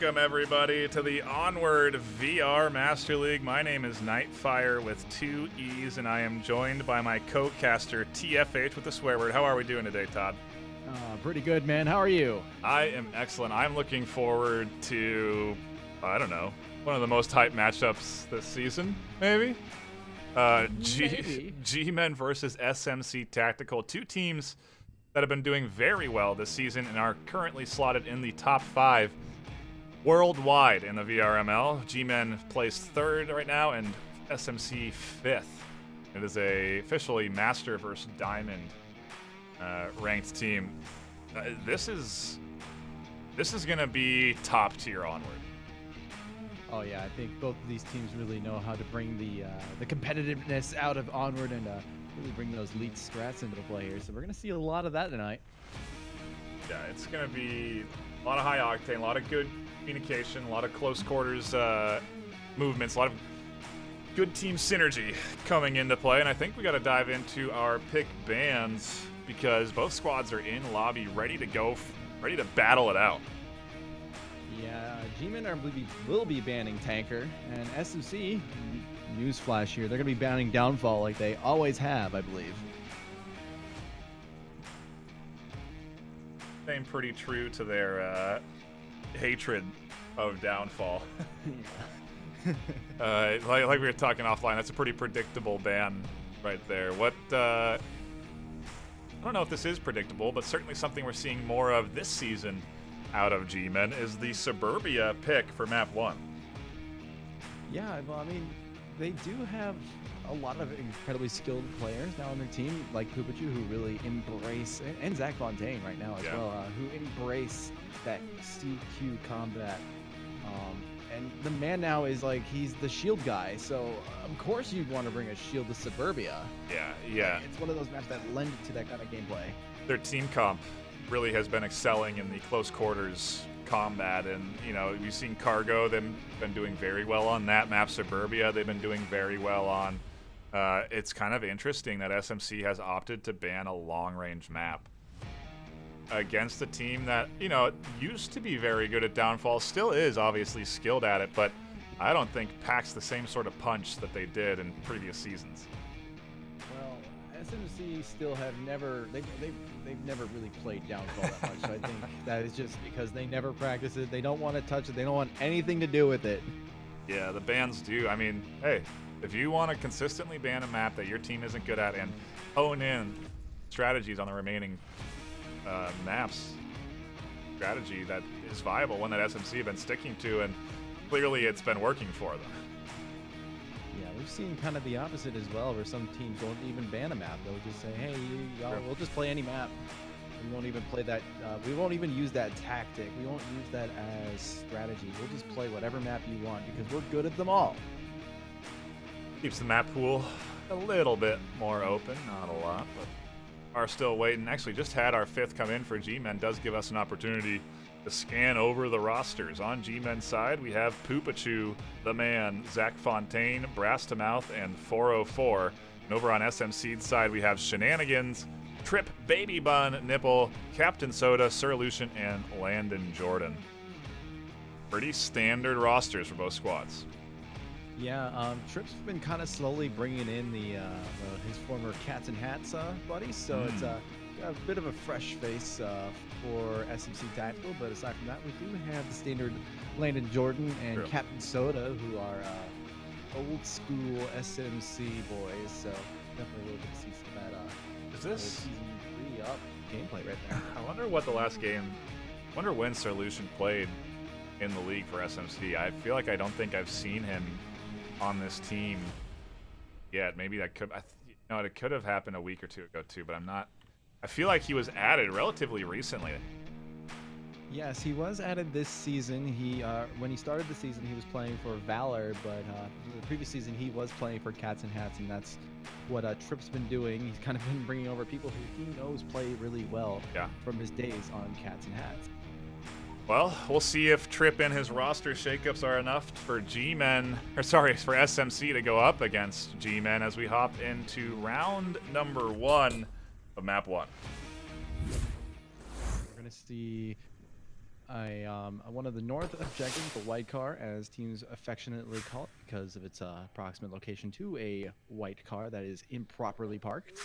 Welcome, everybody, to the Onward VR Master League. My name is NightFiree with 2 E's, and I am joined by my co-caster, TFH, with the swear word. How are we doing today, Todd? Pretty good, man. How are you? I am excellent. I'm looking forward to, I don't know, one of the most hyped matchups this season, maybe? G-Men versus SMC Tactical. 2 teams that have been doing very well this season and are currently slotted in the top 5 worldwide in the VRML. G-Men placed 3rd right now and SMC 5th. It is a officially Master versus Diamond ranked team. This is gonna be top tier Onward. Oh yeah, I think both of these teams really know how to bring the competitiveness out of Onward and really bring those elite strats into the play here. So we're gonna see a lot of that tonight. Yeah, it's gonna be a lot of high octane, a lot of good communication, a lot of close quarters movements, a lot of good team synergy coming into play. And I think we got to dive into our pick bans because both squads are in lobby, ready to go, ready to battle it out. Yeah, G-Men will be banning Tanker, and SMC, newsflash here, they're gonna be banning Downfall like they always have, I believe. Staying pretty true to their hatred of Downfall. Like we were talking offline, that's a pretty predictable ban right there. I don't know if this is predictable, but certainly something we're seeing more of this season out of G-Men is the Suburbia pick for map 1. Yeah, well, I mean, they do have a lot of incredibly skilled players now on their team, like Pupachu, who really embrace, and Zach Fontaine right now as well, who embrace that CQ combat. And the man now is like, he's the shield guy, so of course you'd want to bring a shield to Suburbia. Yeah. Like, it's one of those maps that lend to that kind of gameplay. Their team comp really has been excelling in the close quarters combat, and you've seen Cargo, they've been doing very well on that map. Suburbia, they've been doing very well on. It's kind of interesting that SMC has opted to ban a long-range map against a team that used to be very good at Downfall, still is obviously skilled at it, but I don't think packs the same sort of punch that they did in previous seasons. Well, SMC still have never they've never really played Downfall that much, so I think that is just because they never practice it. They don't want to touch it. They don't want anything to do with it. Yeah, the bans do. I mean, hey, if you want to consistently ban a map that your team isn't good at and hone in strategies on the remaining maps, strategy that is viable, one that SMC have been sticking to, and clearly it's been working for them. Yeah, we've seen kind of the opposite as well, where some teams won't even ban a map. They'll just say, hey, y'all, we'll just play any map. We won't even play that, we won't even use that tactic. We won't use that as strategy. We'll just play whatever map you want because we're good at them all. Keeps the map pool a little bit more open, not a lot, but are still waiting. Actually, just had our 5th come in for G-Men. Does give us an opportunity to scan over the rosters. On G-Men's side, we have Pupachu, the man, Zach Fontaine, Brass to Mouth, and 404. And over on SMC's side, we have Shenanigans, Trip, Baby Bun, Nipple, Captain Soda, Sir Lucian, and Landon Jordan. Pretty standard rosters for both squads. Yeah, Trip's been kind of slowly bringing in his former Cats and Hats buddies, so it's a bit of a fresh face for SMC Tactical. But aside from that, we do have the standard Landon Jordan and Captain Soda, who are old school SMC boys. So definitely really good to see some of that. Is this season 3 up gameplay right there? I wonder what the last game. I wonder when Sir Lucian played in the league for SMC. I feel like I don't think I've seen him on this team yet. Maybe that could, it could have happened a week or 2 ago too, but I'm not. I feel like he was added relatively recently. Yes, he was added this season. When he started the season, he was playing for Valor, but the previous season he was playing for Cats and Hats, and that's what Trip's been doing. He's kind of been bringing over people who he knows play really well from his days on Cats and Hats. Well, we'll see if Trip and his roster shakeups are enough for G-Men, for SMC to go up against G-Men as we hop into round number 1 of map 1. We're gonna see one of the north objectives, the white car, as teams affectionately call it, because of its approximate location to a white car that is improperly parked.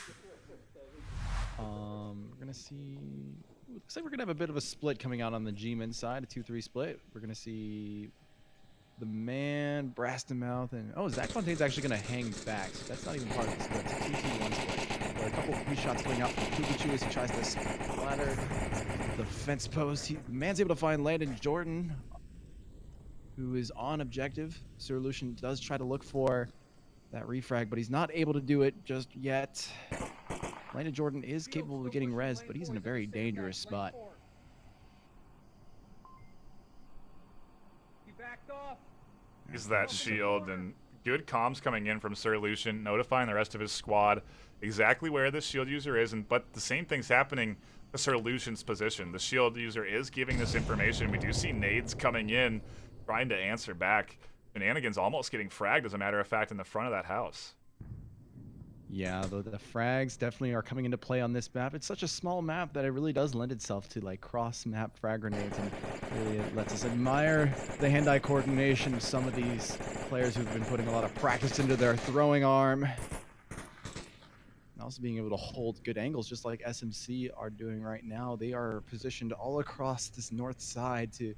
We're gonna see. Looks like we're gonna have a bit of a split coming out on the G-Men side, a 2-3 split. We're gonna see the man, Brass Mouth, and Zach Fontaine's actually gonna hang back, so that's not even part of this. That's a 2-2-1 split. But a couple of free shots going out from Pupichu as he tries to splatter the fence post. The man's able to find Landon Jordan, who is on objective. Sir Lucian does try to look for that refrag, but he's not able to do it just yet. Landon Jordan is capable of getting res, but he's in a very dangerous spot. He's that shield, and good comms coming in from Sir Lucian, notifying the rest of his squad exactly where the shield user is, but the same thing's happening to Sir Lucian's position. The shield user is giving this information. We do see nades coming in, trying to answer back. Shenanigans almost getting fragged, as a matter of fact, in the front of that house. Yeah, though the frags definitely are coming into play on this map. It's such a small map that it really does lend itself to like cross-map frag grenades, and really it lets us admire the hand-eye coordination of some of these players who've been putting a lot of practice into their throwing arm. And also being able to hold good angles, just like SMC are doing right now. They are positioned all across this north side to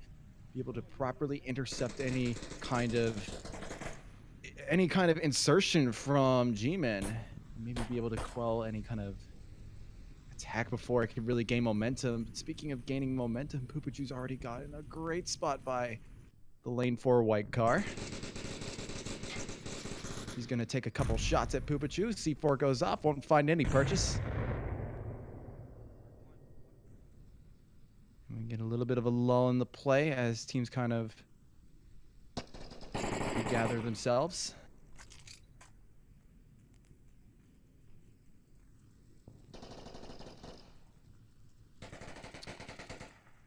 be able to properly intercept any kind of insertion from G-Men. Maybe be able to quell any kind of attack before it can really gain momentum. But speaking of gaining momentum, Pupichu's already got in a great spot by the lane 4 white car. He's going to take a couple shots at Pupichu. C4 goes off, won't find any purchase. And we get a little bit of a lull in the play as teams kind of regather themselves.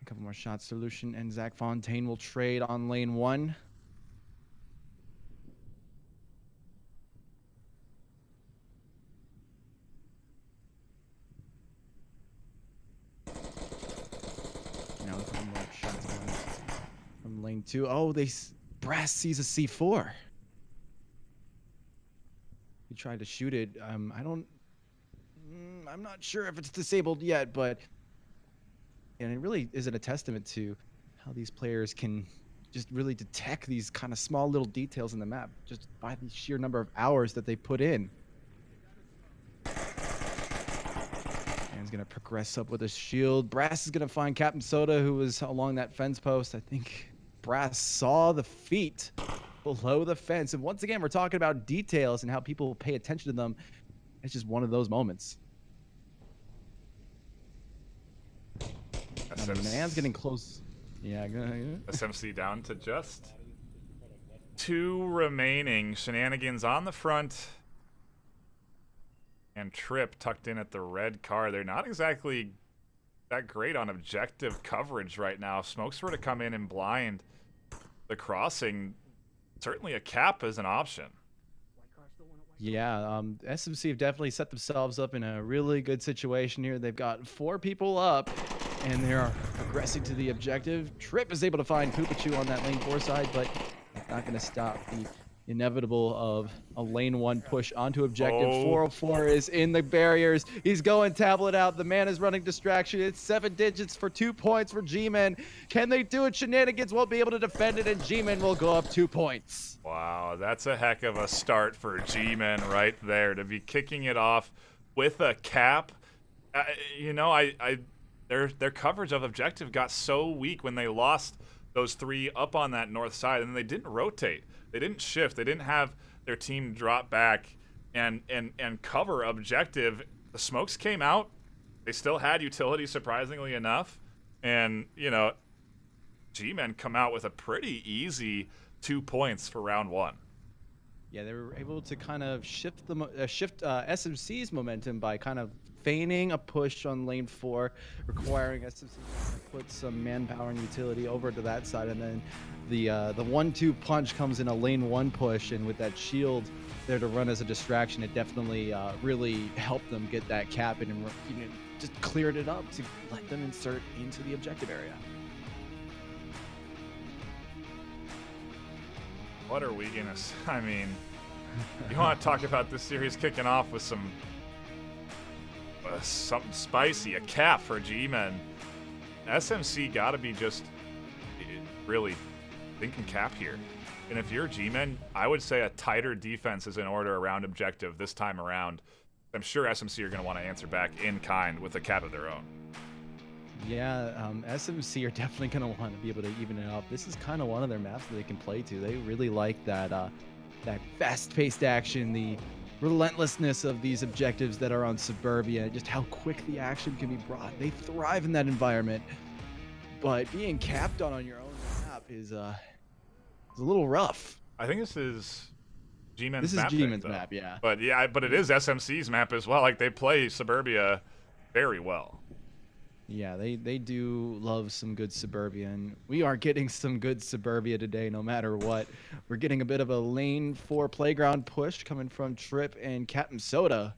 A couple more shots. Solution and Zach Fontaine will trade on lane 1. Now a couple more shots from lane 2. Oh, Brass sees a C4. He tried to shoot it. I'm not sure if it's disabled yet, but and it really isn't a testament to how these players can just really detect these kind of small little details in the map just by the sheer number of hours that they put in. And he's going to progress up with a shield. Brass is going to find Captain Soda, who was along that fence post. I think Brass saw the feet below the fence. And once again, we're talking about details and how people pay attention to them. It's just one of those moments. The man's getting close. Yeah. SMC down to just 2 remaining. Shenanigans on the front. And Trip tucked in at the red car. They're not exactly that great on objective coverage right now. If Smokes were to come in and blind the crossing, certainly a cap is an option. Yeah, SMC have definitely set themselves up in a really good situation here. They've got 4 people up, and they are progressing to the objective. Trip is able to find Pupichu on that lane 4 side, but not going to stop the inevitable of a lane 1 push onto objective. 404 is in the barriers. He's going tablet out. The man is running distraction. It's 7 digits for 2 points for G-Men. Can they do it? Shenanigans won't be able to defend it, and G-Men will go up 2 points. Wow, that's a heck of a start for G-Men right there, to be kicking it off with a cap. Their coverage of objective got so weak when they lost those 3 up on that north side, and they didn't rotate. They didn't shift. They didn't have their team drop back and cover objective. The Smokes came out. They still had utility, surprisingly enough. And, G-Men come out with a pretty easy 2 points for round 1. Yeah, they were able to kind of shift SMC's momentum by kind of feigning a push on lane 4, requiring SMC to put some manpower and utility over to that side, and then the 1-2 punch comes in a lane 1 push, and with that shield there to run as a distraction, it definitely really helped them get that cap and just cleared it up to let them insert into the objective area. what are we gonna? I mean, you want to talk about this series kicking off with some something spicy, a cap for G-Men. SMC gotta be just really thinking cap here. And if you're G-Men, I would say a tighter defense is in order around objective this time around. I'm sure SMC are going to want to answer back in kind with a cap of their own. Yeah, SMC are definitely going to want to be able to even it up. This is kind of one of their maps that they can play to. They really like that that fast-paced action, the relentlessness of these objectives that are on Suburbia, just how quick the action can be brought. They thrive in that environment, but being capped on your own map is a little rough. I think this is G-Men's map. This is G-Men's map, yeah. But it is SMC's map as well. Like, they play Suburbia very well. Yeah, they do love some good Suburbia, and we are getting some good Suburbia today no matter what. We're getting a bit of a lane 4 playground push coming from Trip and Captain Soda.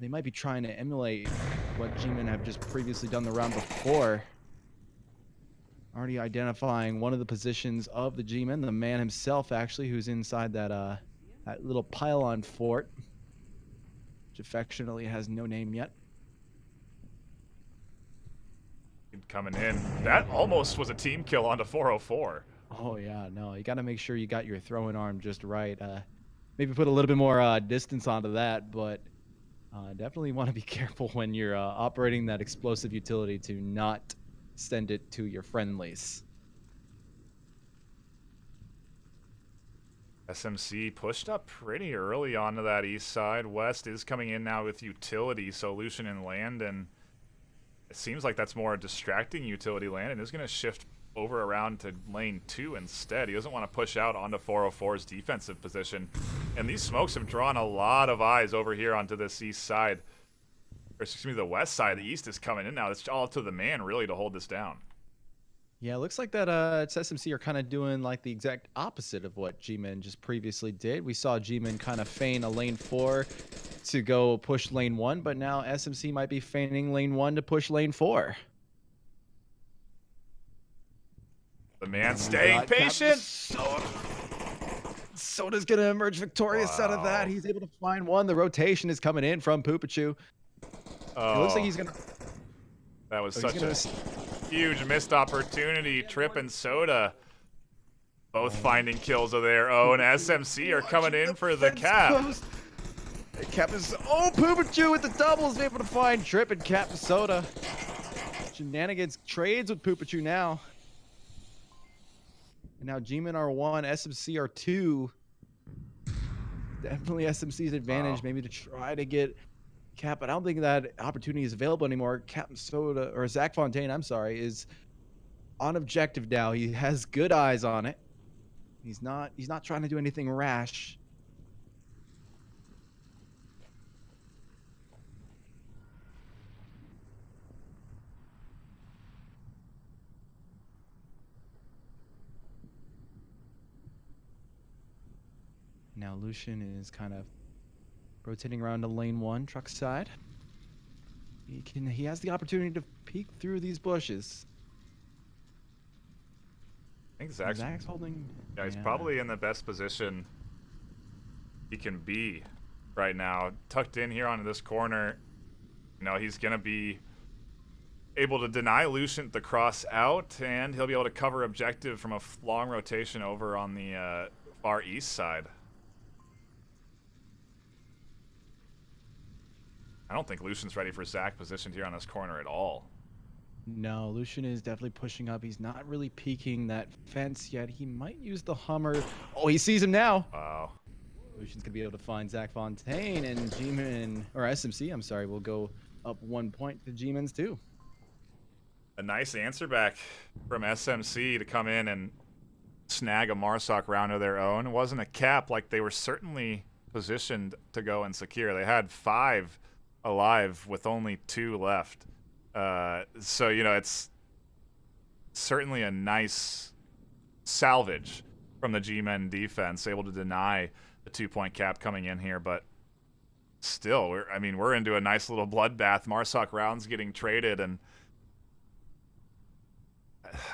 They might be trying to emulate what G-Men have just previously done the round before. Already identifying one of the positions of the G-Men, the man himself actually, who's inside that that little pylon fort, which affectionately has no name yet. Coming in. That almost was a team kill onto 404. Oh, yeah. No, you got to make sure you got your throwing arm just right. Maybe put a little bit more distance onto that, but definitely want to be careful when you're operating that explosive utility to not send it to your friendlies. SMC pushed up pretty early onto that east side. West is coming in now with utility, so Lucian and Landon. It seems like that's more distracting utility. Landon is going to shift over around to lane 2 instead. He doesn't want to push out onto 404's defensive position. And these smokes have drawn a lot of eyes over here onto this east side. Or excuse me, the west side. The east is coming in now. It's all up to the man, really, to hold this down. Yeah, it looks like that SMC are kind of doing like the exact opposite of what G-Men just previously did. We saw G-Men kind of feign a lane 4 to go push lane 1, but now SMC might be feigning lane 1 to push lane 4. The man staying patient. Soda's going to emerge victorious out of that. He's able to find one. The rotation is coming in from Poopachu. It looks like he's going to... That was such a huge missed opportunity. Trip and Soda both finding kills of their own. SMC are coming in for the cap. Cap is Poopachu with the doubles, able to find Trip and Captain Soda. Shenanigans trades with Poopachu now. And now G-Men are 1, SMC are 2. Definitely SMC's advantage, maybe to try to get Cap, but I don't think that opportunity is available anymore. Captain Soda, or Zach Fontaine, I'm sorry, is on objective now. He has good eyes on it. He's not trying to do anything rash. Now Lucian is kind of rotating around to lane 1, truck side. He has the opportunity to peek through these bushes. I think Zach's holding. Yeah, he's probably in the best position he can be right now. Tucked in here onto this corner. You know, he's gonna be able to deny Lucian the cross out, and he'll be able to cover objective from a long rotation over on the far east side. I don't think Lucian's ready for Zach positioned here on this corner at all. No, Lucian is definitely pushing up. He's not really peeking that fence yet. He might use the Hummer. Oh, he sees him now. Wow. Lucian's going to be able to find Zach Fontaine, and G-Men, or SMC, I'm sorry, will go up 1 point to G-Men's 2. A nice answer back from SMC to come in and snag a Marsoc round of their own. It wasn't a cap. Like, they were certainly positioned to go and secure. They had 5 alive with only 2 left. So, you know, it's certainly a nice salvage from the G-Men defense, able to deny the 2-point cap coming in here. But still, we're into a nice little bloodbath. Marsoc rounds getting traded, and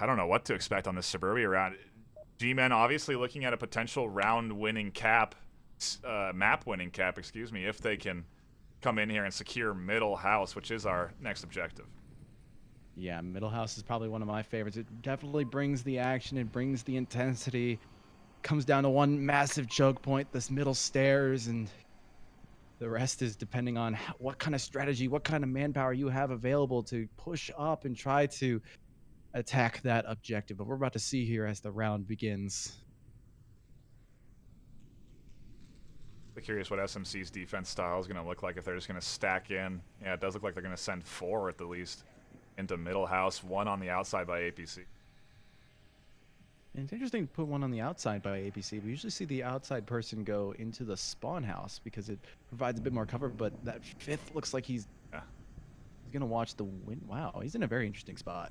I don't know what to expect on this Suburbia round. G-Men obviously looking at a potential round-winning cap, map-winning cap, excuse me, if they can come in here and secure middle house, which is our next objective. Yeah, middle house is probably one of my favorites. It definitely brings the action, it brings the intensity. Comes down to one massive choke point, this middle stairs, and the rest is depending on what kind of strategy, what kind of manpower you have available to push up and try to attack that objective. But we're about to see here as the round begins. I'm curious what SMC's defense style is going to look like if they're just going to stack in. Yeah, it does look like they're going to send 4 at the least into middle house, 1 on the outside by APC. And it's interesting to put one on the outside by APC. We usually see the outside person go into the spawn house because it provides a bit more cover, but that 5th looks like he's going to watch the win. Wow, he's in a very interesting spot.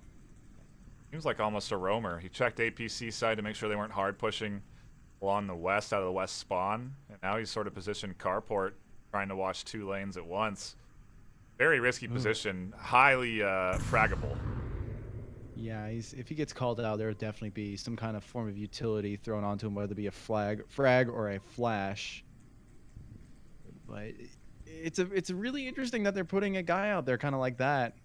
Seems like almost a roamer. He checked APC side to make sure they weren't hard pushing along the west out of the west spawn, and now he's sort of positioned carport, trying to watch 2 lanes at once. Very risky position, highly fraggable. Yeah, if he gets called out, there would definitely be some kind of form of utility thrown onto him, whether it be a frag or a flash. But it's really interesting that they're putting a guy out there kind of like that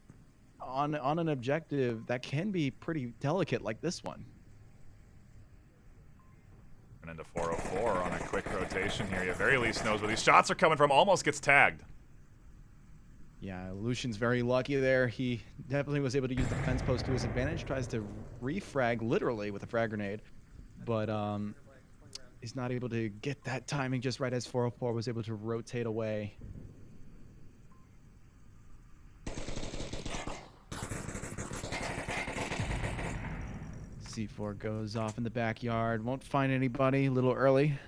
on an objective that can be pretty delicate like this one. And into 404 on a quick rotation here. He at very least knows where these shots are coming from. Almost gets tagged. Yeah, Lucian's very lucky there. He definitely was able to use the fence post to his advantage. Tries to refrag literally with a frag grenade, but he's not able to get that timing just right as 404 was able to rotate away. C4 goes off in the backyard. Won't find anybody. A little early.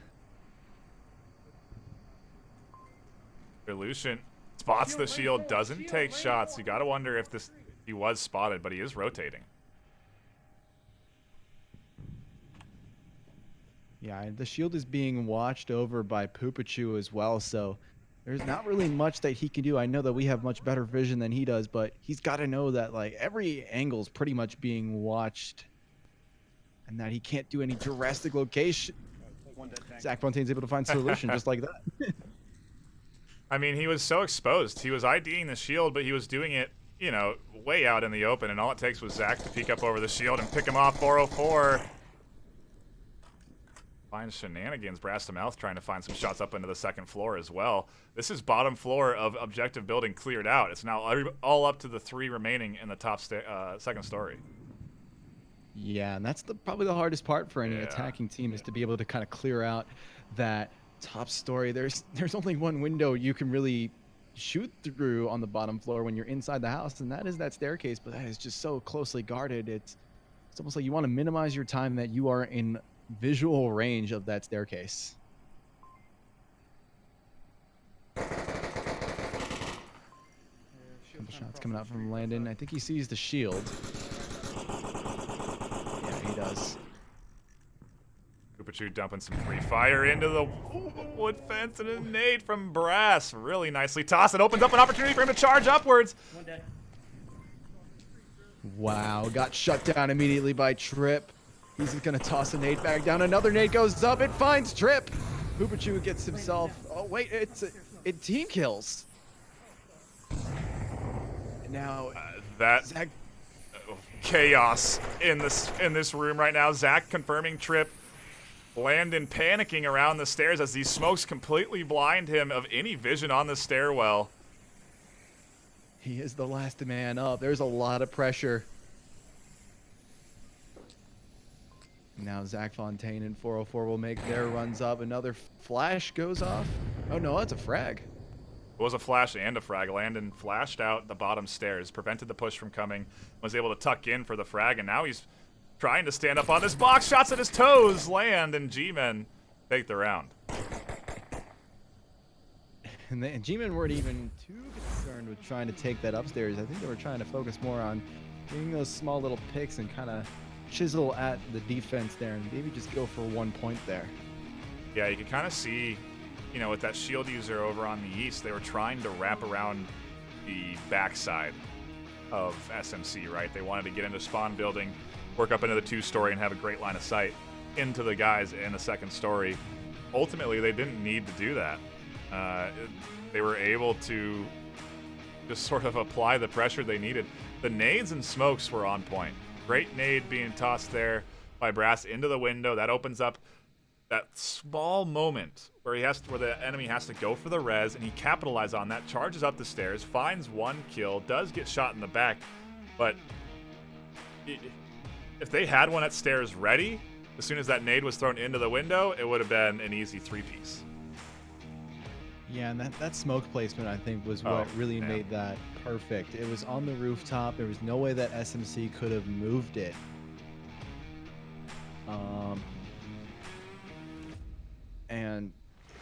Lucian spots the shield, doesn't take shots. You got to wonder if he was spotted, but he is rotating. Yeah, the shield is being watched over by Poopachu as well, so there's not really much that he can do. I know that we have much better vision than he does, but he's got to know that like every angle is pretty much being watched and that he can't do any drastic location. Zach Fontaine's able to find solution just like that. I mean, he was so exposed. He was IDing the shield, but he was doing it, you know, way out in the open, and all it takes was Zach to peek up over the shield and pick him off. 404 finds shenanigans. Brass to mouth trying to find some shots up into the second floor as well. This is bottom floor of objective building cleared out. It's now all up to the 3 remaining in the top second story. Yeah, and that's probably the hardest part for any attacking team is to be able to kind of clear out that top story. There's only one window you can really shoot through on the bottom floor when you're inside the house, and that is that staircase, but that is just so closely guarded. It's almost like you want to minimize your time that you are in visual range of that staircase. Couple shots coming out from Landon. I think he sees the shield. Yeah, he does. Poopachu dumping some free fire into the wood fence and a nade from Brass. Really nicely tossed. It opens up an opportunity for him to charge upwards. Wow, got shut down immediately by Trip. He's going to toss a nade back down. Another nade goes up. It finds Trip. Poopachu gets himself. Oh, wait, it team kills. And now that Zach, chaos in this room right now. Zach confirming Trip. Landon panicking around the stairs as these smokes completely blind him of any vision on the stairwell. He is the last man up. There's a lot of pressure. Now Zach Fontaine and 404 will make their runs up. Another flash goes off. Oh no, that's a frag. It was a flash and a frag. Landon flashed out the bottom stairs, prevented the push from coming, was able to tuck in for the frag, and now he's trying to stand up on this box. Shots at his toes land, and G-Men take the round. And G-Men weren't even too concerned with trying to take that upstairs. I think they were trying to focus more on getting those small little picks and kind of chisel at the defense there and maybe just go for 1 point there. Yeah, you can kind of see, you know, with that shield user over on the east, they were trying to wrap around the backside of SMC, right? They wanted to get into spawn building, work up into the 2-story, and have a great line of sight. into the guys in the second story. Ultimately, they didn't need to do that. They were able to just sort of apply the pressure they needed. The nades and smokes were on point. Great nade being tossed there by Brass into the window. That opens up that small moment where where the enemy has to go for the res, and he capitalizes on that, charges up the stairs, finds one kill, does get shot in the back, but if they had one at stairs ready, as soon as that nade was thrown into the window, it would have been an easy 3-piece. Yeah, and that smoke placement, I think, was what really made that perfect. It was on the rooftop. There was no way that SMC could have moved it. And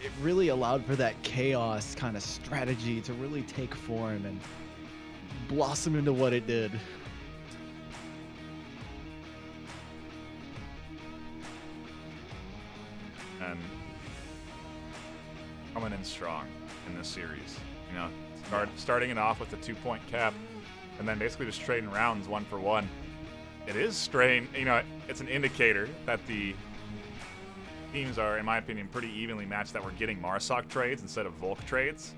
it really allowed for that chaos kind of strategy to really take form and blossom into what it did. And coming in strong in this series, you know, starting it off with a 2-point cap, and then basically just trading rounds 1 for 1. It is strain, you know, it's an indicator that the teams are, in my opinion, pretty evenly matched, that we're getting Marsoc trades instead of Volk trades.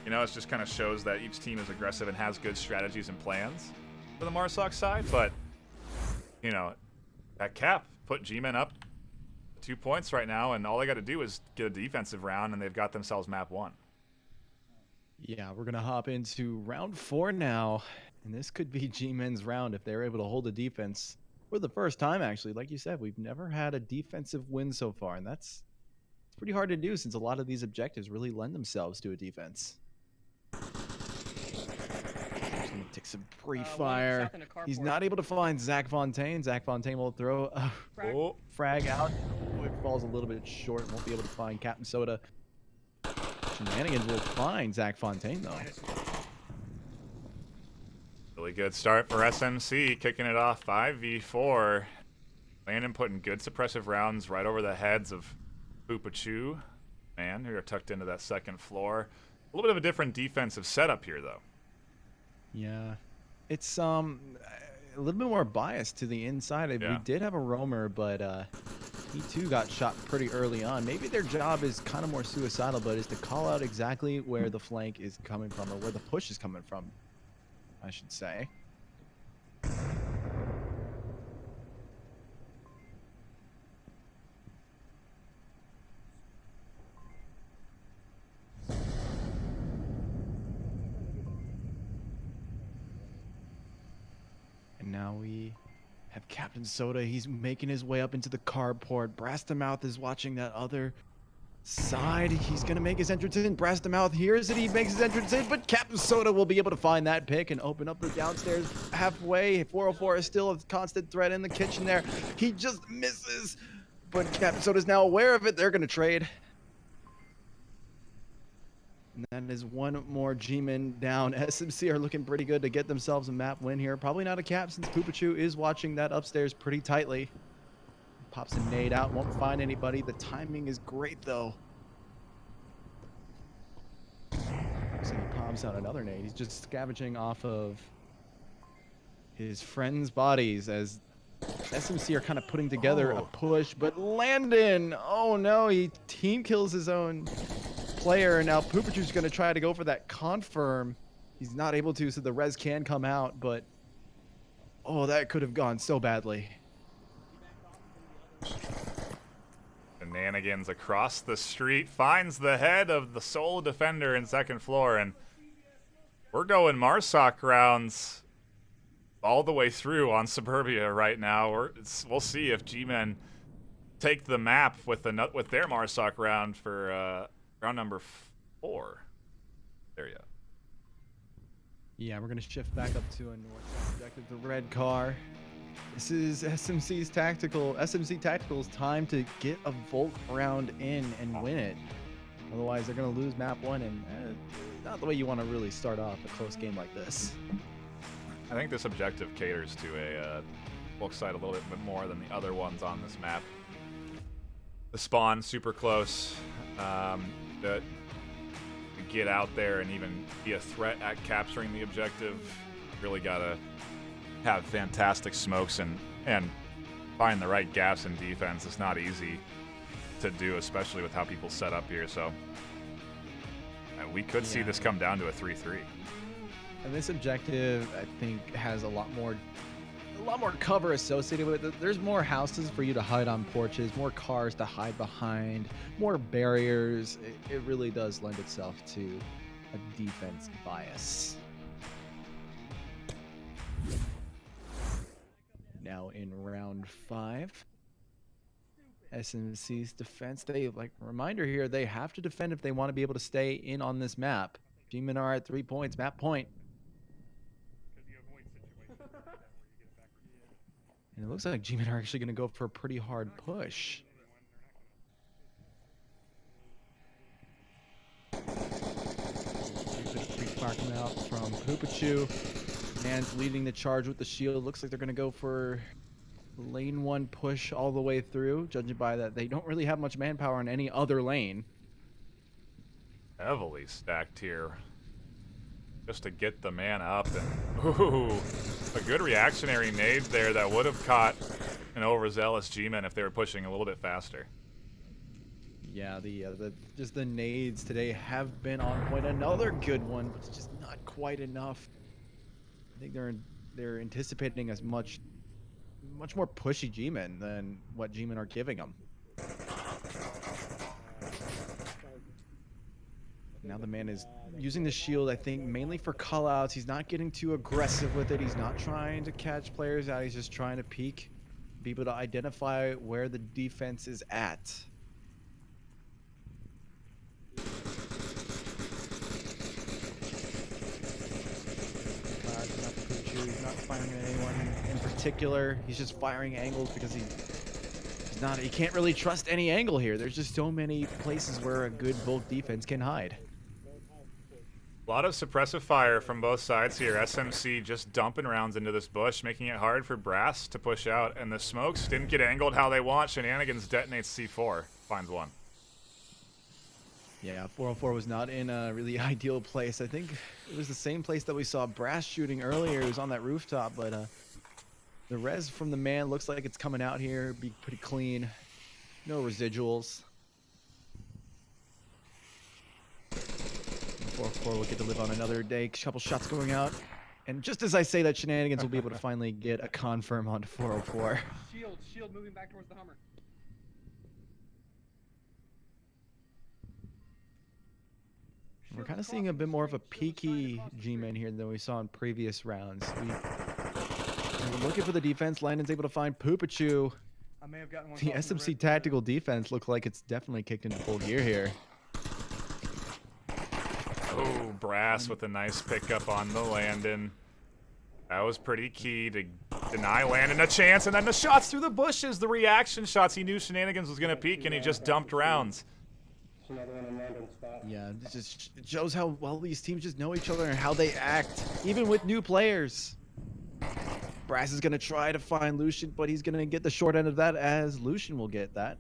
You know, it just kind of shows that each team is aggressive and has good strategies and plans for the Marsoc side. But, you know, that cap put G-Men up 2 points right now, and all they got to do is get a defensive round, and they've got themselves map 1. Yeah, we're going to hop into round 4 now, and this could be G-Men's round if they're able to hold a defense for the first time, actually. Like you said, we've never had a defensive win so far, and it's pretty hard to do since a lot of these objectives really lend themselves to a defense. Take some pre-fire. He's not able to find Zach Fontaine. Zach Fontaine will throw a frag out. It falls a little bit short. Won't be able to find Captain Soda. Shenanigans will find Zach Fontaine, though. Really good start for SMC, kicking it off 5v4. Landon putting good suppressive rounds right over the heads of Poopachu, man, who are tucked into that second floor. A little bit of a different defensive setup here, though. Yeah, it's a little bit more biased to the inside. Yeah. We did have a roamer, but he too got shot pretty early on. Maybe their job is kind of more suicidal, but is to call out exactly where the flank is coming from, or where the push is coming from, I should say. And now we have Captain Soda. He's making his way up into the carport. Brastamouth is watching that other side. He's going to make his entrance in. Brastamouth hears it. He makes his entrance in, but Captain Soda will be able to find that pick and open up the downstairs halfway. 404 is still a constant threat in the kitchen there. He just misses, but Captain Soda is now aware of it. They're going to trade. And that is one more G-Men down. SMC are looking pretty good to get themselves a map win here. Probably not a cap since Poopachu is watching that upstairs pretty tightly. Pops a nade out, won't find anybody. The timing is great, though. So he pops out another nade. He's just scavenging off of his friends' bodies as SMC are kind of putting together a push. But Landon, oh no, he team kills his own player, and now Poopachu's going to try to go for that confirm. He's not able to, so the res can come out, but oh, that could have gone so badly. Shenanigans across the street, finds the head of the sole defender in second floor, and we're going Marsoc rounds all the way through on Suburbia right now. We'll see if G-Men take the map with their Marsoc round for round number 4. There you go. Yeah, we're going to shift back up to a north objective, the red car. This is SMC Tactical's time to get a Volk round in and win it. Otherwise, they're going to lose map 1, and not the way you want to really start off a close game like this. I think this objective caters to a Volk side a little bit more than the other ones on this map. The spawn super close. To get out there and even be a threat at capturing the objective, really gotta have fantastic smokes and find the right gaps in defense. It's not easy to do, especially with how people set up here. So we could see this come down to a 3-3. And this objective, I think, has a lot more cover associated with it. There's more houses for you to hide on porches, more cars to hide behind, more barriers. It really does lend itself to a defense bias. Now in round 5, SMC's defense, reminder here, they have to defend if they want to be able to stay in on this map. G-Men are at 3 points, map point. And it looks like G-Men are actually going to go for a pretty hard push. Free-fire coming out from Poopachu. Man's leading the charge with the shield. Looks like they're going to go for lane 1 push all the way through, judging by that they don't really have much manpower on any other lane. Heavily stacked here. Just to get the man up, and ooh, a good reactionary nade there that would have caught an overzealous G-Men if they were pushing a little bit faster. Yeah, just the nades today have been on point. Another good one, but it's just not quite enough. I think they're anticipating as much more pushy G-Men than what G-Men are giving them. Now the man is using the shield, I think, mainly for callouts. He's not getting too aggressive with it. He's not trying to catch players out. He's just trying to peek, be able to identify where the defense is at. He's not firing at anyone in particular. He's just firing angles because he can't really trust any angle here. There's just so many places where a good bulk defense can hide. A lot of suppressive fire from both sides here. SMC just dumping rounds into this bush, making it hard for Brass to push out. And the smokes didn't get angled how they want. Shenanigans detonates C4. Finds one. Yeah, 404 was not in a really ideal place. I think it was the same place that we saw Brass shooting earlier. It was on that rooftop, but the res from the man looks like it's coming out here. Be pretty clean. No residuals. 404 will get to live on another day. Couple shots going out. And just as I say that, Shenanigans will be able to finally get a confirm on 404. Shield moving back towards the Hummer. We're kind of seeing a bit more of a peaky G-Man here than we saw in previous rounds. We're looking for the defense. Landon's able to find Poopachu. I may have gotten one. The SMC tactical defense looks like it's definitely kicked into full gear here. Oh, Brass with a nice pickup on the Landon. That was pretty key to deny Landon a chance, and then the shots through the bushes, the reaction shots. He knew Shenanigans was going to peek, and he just dumped rounds. Yeah, this just shows how well these teams just know each other and how they act, even with new players. Brass is going to try to find Lucian, but he's going to get the short end of that, as Lucian will get that.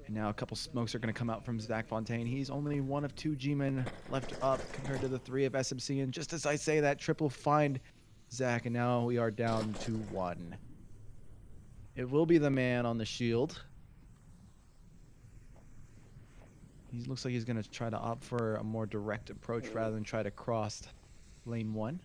And now a couple smokes are going to come out from Zach Fontaine. He's only one of 2 G-Men left up compared to the 3 of SMC. And just as I say that, Trip will find Zach, and now we are down to 1. It will be the man on the shield. He looks like he's going to try to opt for a more direct approach rather than try to cross lane 1.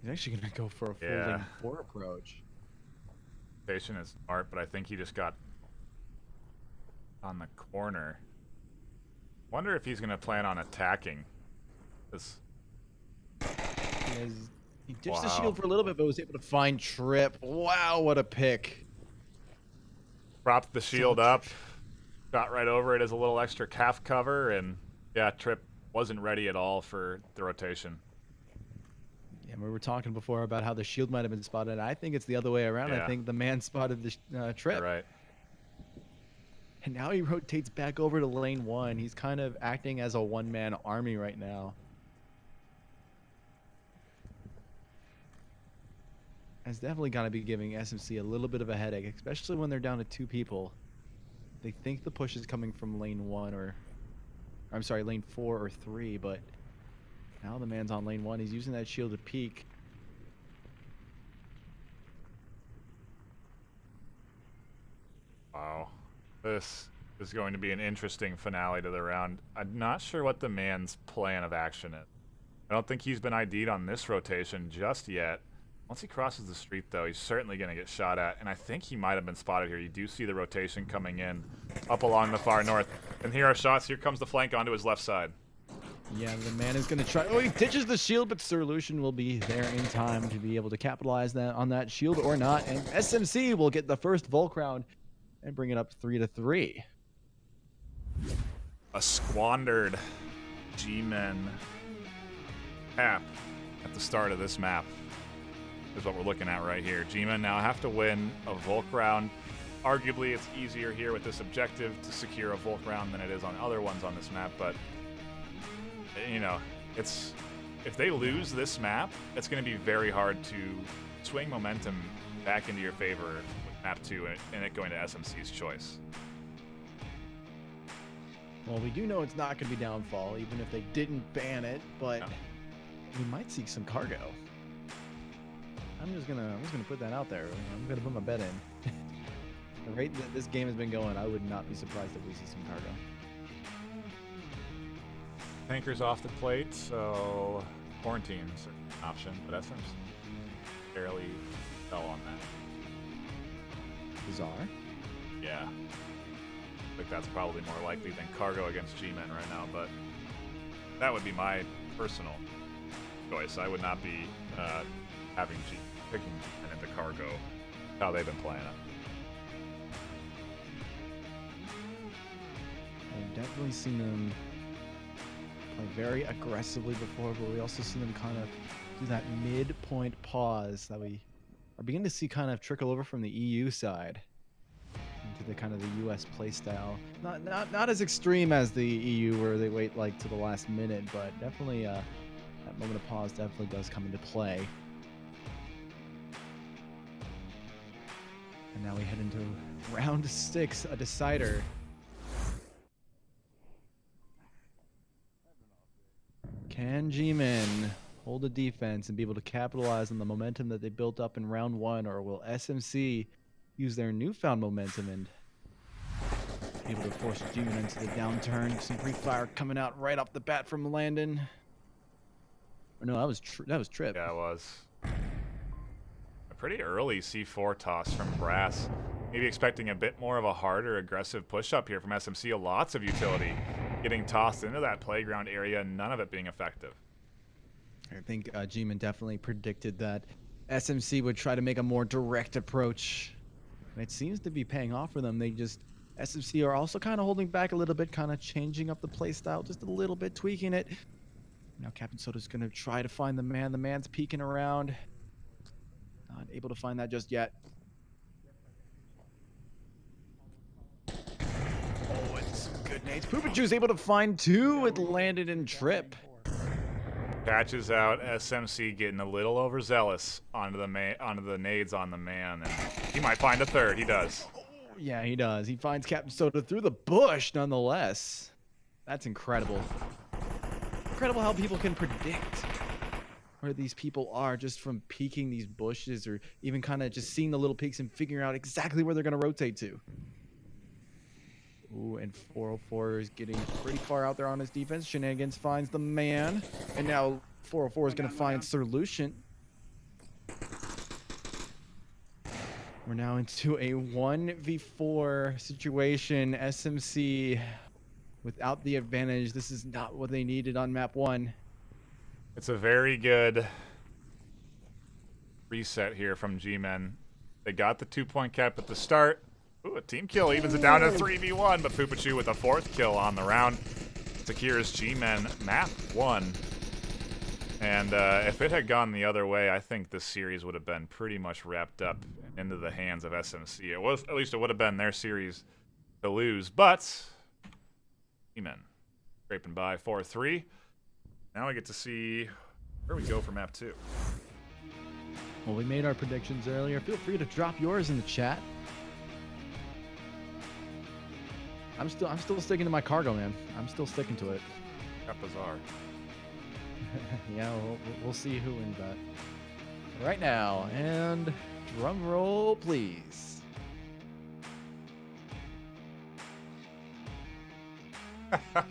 He's actually going to go for a full lane 4 approach. Patient is smart, but I think he just got on the corner. Wonder if he's going to plan on attacking. He ditched the shield for a little bit, but was able to find Trip. Wow, what a pick. Propped the shield up, got right over it as a little extra calf cover, and yeah, Trip wasn't ready at all for the rotation. Yeah, we were talking before about how the shield might have been spotted. I think it's the other way around. Yeah. I think the man spotted the Trip. You're right. And now he rotates back over to lane 1. He's kind of acting as a one-man army right now. Has definitely got to be giving SMC a little bit of a headache, especially when they're down to 2 people. They think the push is coming from lane 1 or, I'm sorry, lane 4 or 3, but now the man's on lane 1. He's using that shield to peek. Wow. This is going to be an interesting finale to the round. I'm not sure what the man's plan of action is. I don't think he's been ID'd on this rotation just yet. Once he crosses the street, though, he's certainly going to get shot at, and I think he might have been spotted here. You do see the rotation coming in up along the far north. And here are shots. Here comes the flank onto his left side. Yeah, the man is going to try. Oh, he ditches the shield, but Solution will be there in time to be able to capitalize on that shield or not. And SMC will get the first Volk round and bring it up 3-3. A squandered G-Men tap at the start of this map is what we're looking at right here. G-Men now have to win a Volk round. Arguably, it's easier here with this objective to secure a Volk round than it is on other ones on this map, but, you know, it's if they lose this map, it's going to be very hard to swing momentum back into your favor with map 2 and it going to SMC's choice. Well, we do know it's not going to be downfall, even if they didn't ban it, but No. we might see some cargo. I'm just gonna put that out there. I'm gonna put my bet in. The rate that this game has been going, I would not be surprised if we see some cargo. Tanker's off the plate, so quarantine's an option, but SMC barely fell on that. Bizarre. Yeah. I think that's probably more likely than cargo against G-Men right now, but that would be my personal choice. I would not be picking G-Men into cargo, how they've been playing it. I've definitely seen them play very aggressively before, but we also seen them kind of do that midpoint pause that we are beginning to see kind of trickle over from the EU side into the kind of the US playstyle. Not as extreme as the EU where they wait like to the last minute, but definitely that moment of pause definitely does come into play. And now we head into round 6, a decider. Can G-Men hold a defense and be able to capitalize on the momentum that they built up in round 1, or will SMC use their newfound momentum and be able to force G-Men into the downturn? Some pre-fire coming out right off the bat from Landon. Or no, that was Trip. Yeah, it was. A pretty early C4 toss from Brass. Maybe expecting a bit more of a harder, aggressive push-up here from SMC. Lots of utility getting tossed into that playground area, none of it being effective. I think G-Men definitely predicted that SMC would try to make a more direct approach. And it seems to be paying off for them. SMC are also kind of holding back a little bit, kind of changing up the play style just a little bit, tweaking it. Now Captain Soda's going to try to find the man. The man's peeking around. Not able to find that just yet. Oh, it's some good nades. Poopachu's able to find 2. It landed in Trip. Patches out, SMC getting a little overzealous onto the nades on the man, and he might find a third. He does. Yeah, he does. He finds Captain Soda through the bush, nonetheless. That's incredible. Incredible how people can predict where these people are just from peeking these bushes, or even kind of just seeing the little peaks and figuring out exactly where they're going to rotate to. Ooh, and 404 is getting pretty far out there on his defense. Shenanigans finds the man, and now 404 is going to find Solution. We're now into a 1v4 situation. SMC without the advantage. This is not what they needed on map 1. It's a very good reset here from G-Men. They got the 2-point cap at the start. Ooh, a team kill evens it down to 3v1, but Poopachu with a 4th kill on the round secures G-Men map 1. And if it had gone the other way, I think this series would have been pretty much wrapped up into the hands of SMC. At least it would have been their series to lose. But G-Men scraping by 4-3. Now we get to see where we go for map 2. Well, we made our predictions earlier. Feel free to drop yours in the chat. I'm still sticking to my cargo, man. I'm still sticking to it. Got bizarre. Yeah, we'll see who wins that right now. And drum roll, please.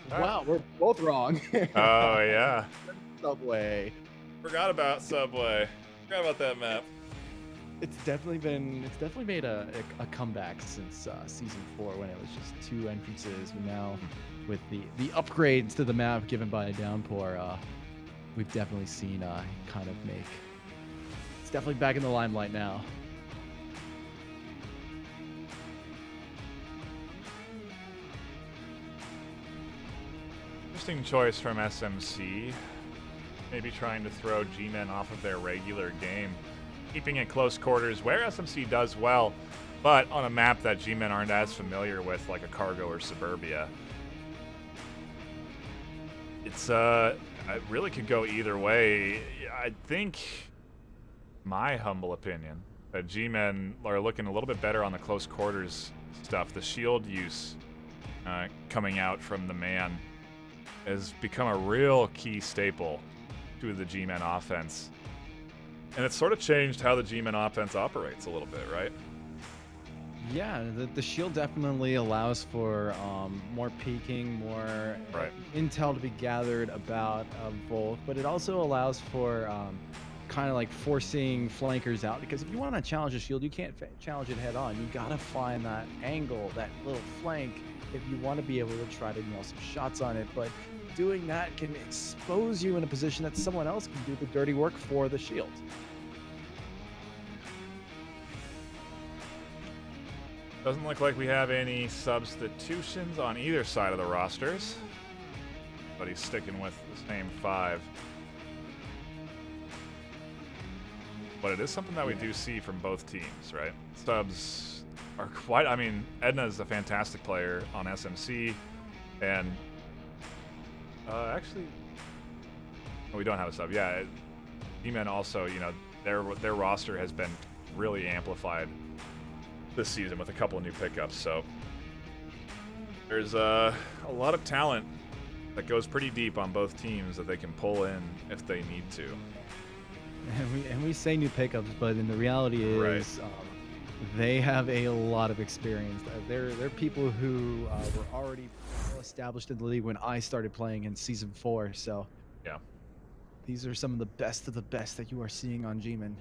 Wow, we're both wrong. Oh yeah. Subway. Forgot about Subway. Forgot about that map. It's definitely made a comeback since season 4 when it was just 2 entrances. But now with the upgrades to the map given by Downpour, we've definitely seen kind of make. It's definitely back in the limelight now. Interesting choice from SMC. Maybe trying to throw G-Men off of their regular game. Keeping it close quarters where SMC does well, but on a map that G-Men aren't as familiar with, like a Cargo or Suburbia. It's, it really could go either way. I think, my humble opinion, that G-Men are looking a little bit better on the close quarters stuff. The shield use coming out from the man has become a real key staple to the G-Men offense. And it's sort of changed how the G-Men offense operates a little bit, right? Yeah, the shield definitely allows for more peeking, more intel to be gathered about Volk, but it also allows for kind of like forcing flankers out, because if you want to challenge a shield, you can't challenge it head on. You gotta find that angle, that little flank, if you want to be able to try to nail some shots on it. But doing that can expose you in a position that someone else can do the dirty work for the shield. Doesn't look like we have any substitutions on either side of the rosters, but he's sticking with the same 5. But it is something that we do see from both teams, right? Subs are quite, I mean, Edna's a fantastic player on SMC, and actually, we don't have a sub. Yeah, G-Men also, you know, their roster has been really amplified this season with a couple of new pickups, so there's a lot of talent that goes pretty deep on both teams that they can pull in if they need to. And we say new pickups, but in the reality is they have a lot of experience. They're people who were already well established in the league when I started playing in season 4. So yeah, these are some of the best that you are seeing on G-Men.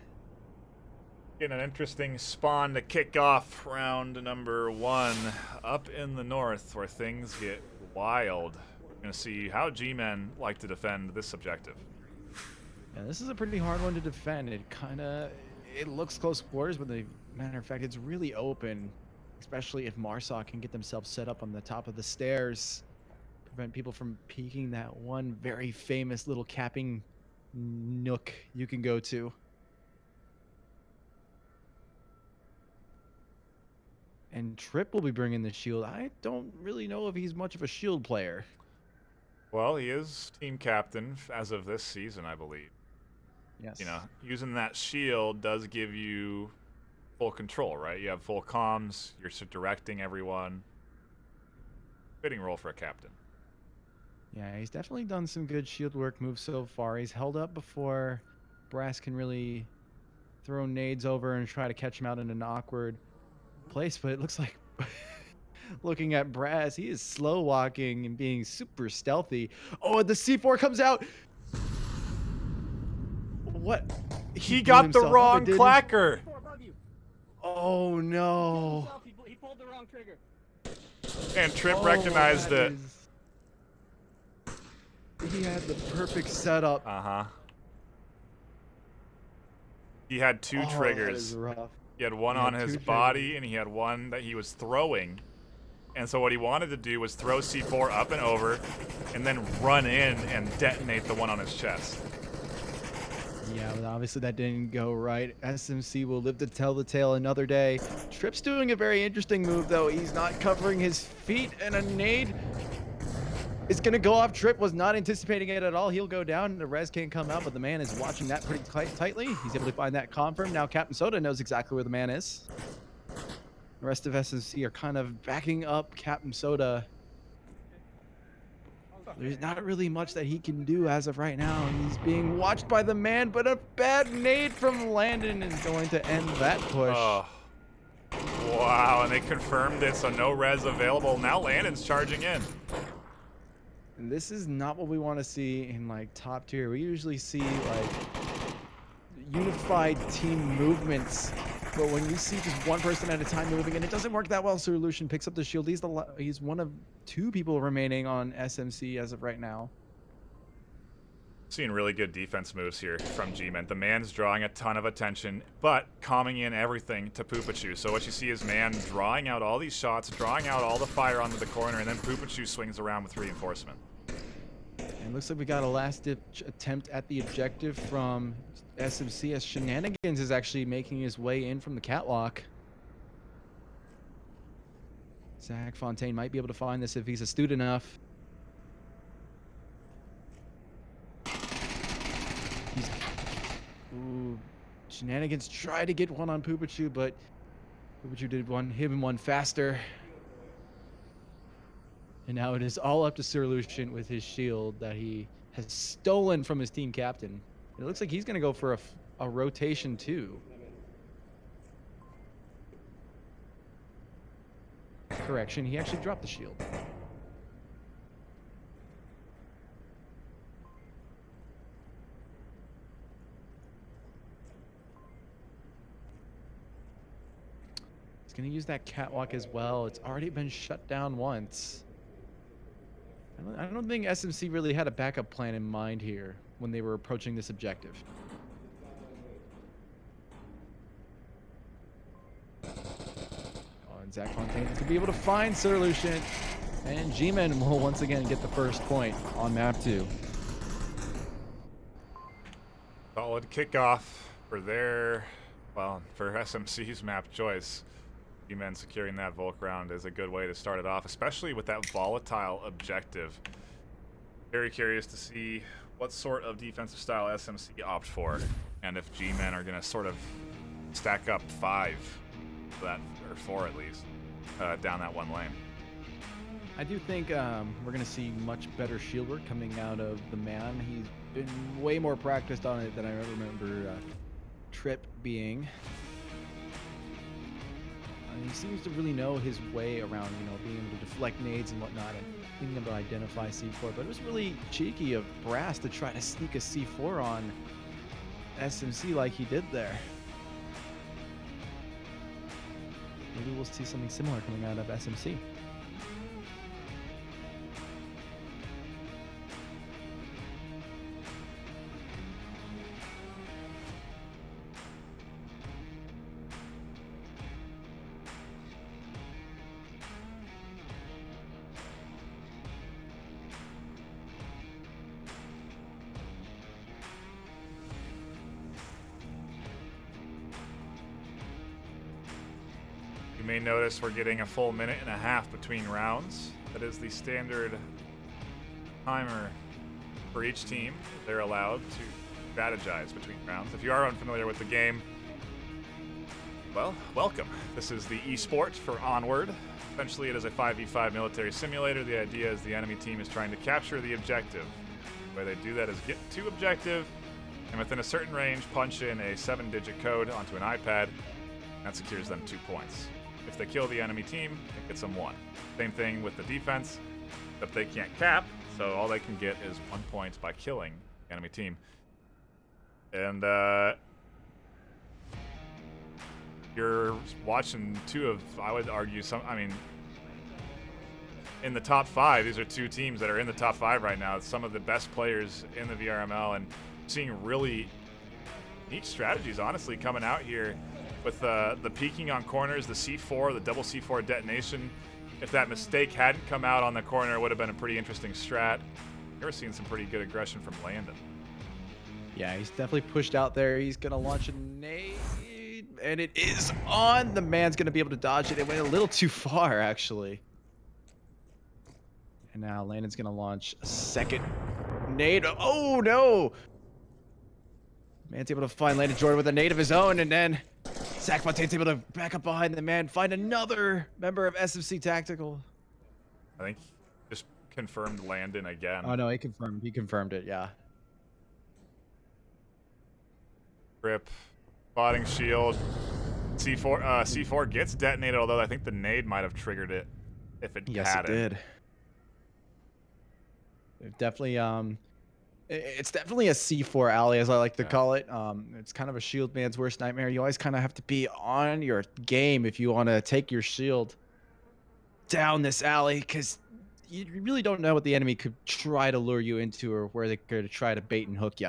Getting an interesting spawn to kick off round number 1 up in the north, where things get wild. We're going to see how G-Men like to defend this objective. Yeah, this is a pretty hard one to defend. It looks close quarters, but the matter of fact, it's really open, especially if Marsaw can get themselves set up on the top of the stairs, prevent people from peeking that one very famous little capping nook you can go to. And Trip will be bringing the shield. I don't really know if he's much of a shield player. Well, he is team captain as of this season, I believe. Yes. You know, using that shield does give you full control, right? You have full comms, you're directing everyone. Fitting role for a captain. Yeah, he's definitely done some good shield work moves so far. He's held up before Brass can really throw nades over and try to catch him out in an awkward place, but it looks like looking at Brass, he is slow walking and being super stealthy. Oh, and the C4 comes out. What? He got the wrong clacker. Oh no. He pulled the wrong trigger. And Trip recognized it. He had the perfect setup. He had 2 triggers. That is rough. He had one on his body, and he had one that he was throwing. And so what he wanted to do was throw C4 up and over, and then run in and detonate the one on his chest. Yeah, but obviously that didn't go right. SMC will live to tell the tale another day. Trip's doing a very interesting move, though. He's not covering his feet, and a nade It's going to go off. Trip was not anticipating it at all. He'll go down. The res can't come out, but the man is watching that pretty tightly. He's able to find that confirm. Now Captain Soda knows exactly where the man is. The rest of SMC are kind of backing up Captain Soda. There's not really much that he can do as of right now. He's being watched by the man, but a bad nade from Landon is going to end that push. Oh. Wow, and they confirmed it, so no res available. Now Landon's charging in. And this is not what we want to see in like top tier. We usually see like unified team movements, but when you see just one person at a time moving and it doesn't work that well, Solution picks up the shield. He's one of 2 people remaining on SMC as of right now. Seeing really good defense moves here from G-Men. The man's drawing a ton of attention, but calming in everything to Poopachu. So what you see is man drawing out all these shots, drawing out all the fire onto the corner, and then Poopachu swings around with reinforcement. And looks like we got a last-ditch attempt at the objective from SMC as Shenanigans is actually making his way in from the catwalk. Zach Fontaine might be able to find this if he's astute enough. Ooh, Shenanigans tried to get one on Poopachu, but Poopachu did hit him one faster. And now it is all up to Solution with his shield that he has stolen from his team captain. It looks like he's going to go for a rotation too. Correction, he actually dropped the shield. He's going to use that catwalk as well. It's already been shut down once. I don't think SMC really had a backup plan in mind here when they were approaching this objective. And Zach Fontaine is going to be able to find Solution. And G-Men will once again get the first point on map 2. Solid kickoff for for SMC's map choice. G-Men securing that Volk round is a good way to start it off, especially with that volatile objective. Very curious to see what sort of defensive style SMC opt for, and if G-Men are going to sort of stack up 5, or 4 at least, down that one lane. I do think we're going to see much better shield work coming out of the man. He's been way more practiced on it than I remember Trip being. He seems to really know his way around, being able to deflect nades and whatnot and being able to identify C4. But it was really cheeky of Brass to try to sneak a C4 on SMC like he did there. Maybe we'll see something similar coming out of SMC. You may notice we're getting a full minute and a half between rounds. That is the standard timer for each team. They're allowed to strategize between rounds. If you are unfamiliar with the game, well, welcome. This is the esport for Onward. Essentially, it is a 5v5 military simulator. The idea is the enemy team is trying to capture the objective. The way they do that is get to objective, and within a certain range, punch in a 7-digit code onto an iPad. That secures them 2 points. If they kill the enemy team, it gets them 1. Same thing with the defense, except they can't cap, so all they can get is 1 point by killing the enemy team. And you're watching I would argue in the top 5, these are 2 teams that are in the top 5 right now. It's some of the best players in the VRML, and seeing really neat strategies, honestly, coming out here. With the peeking on corners, the C4, the double C4 detonation. If that mistake hadn't come out on the corner, it would have been a pretty interesting strat. You're seeing some pretty good aggression from Landon. Yeah, he's definitely pushed out there. He's going to launch a nade, and it is on. The man's going to be able to dodge it. It went a little too far, actually. And now Landon's gonna launch a second nade. Oh no! Man's able to find Landon Jordan with a nade of his own, and then Zach Fontaine's able to back up behind the man, find another member of SMC Tactical. I think just confirmed Landon again. Oh no, he confirmed. He confirmed it. Yeah. Rip, spotting shield. C4 gets detonated, although I think the nade might have triggered it if it Yes, hadn't. it did. They've definitely it's definitely a C4 alley, as I like to call it. It's kind of a shield man's worst nightmare. You always kind of have to be on your game if you want to take your shield down this alley, because you really don't know what the enemy could try to lure you into or where they could try to bait and hook you.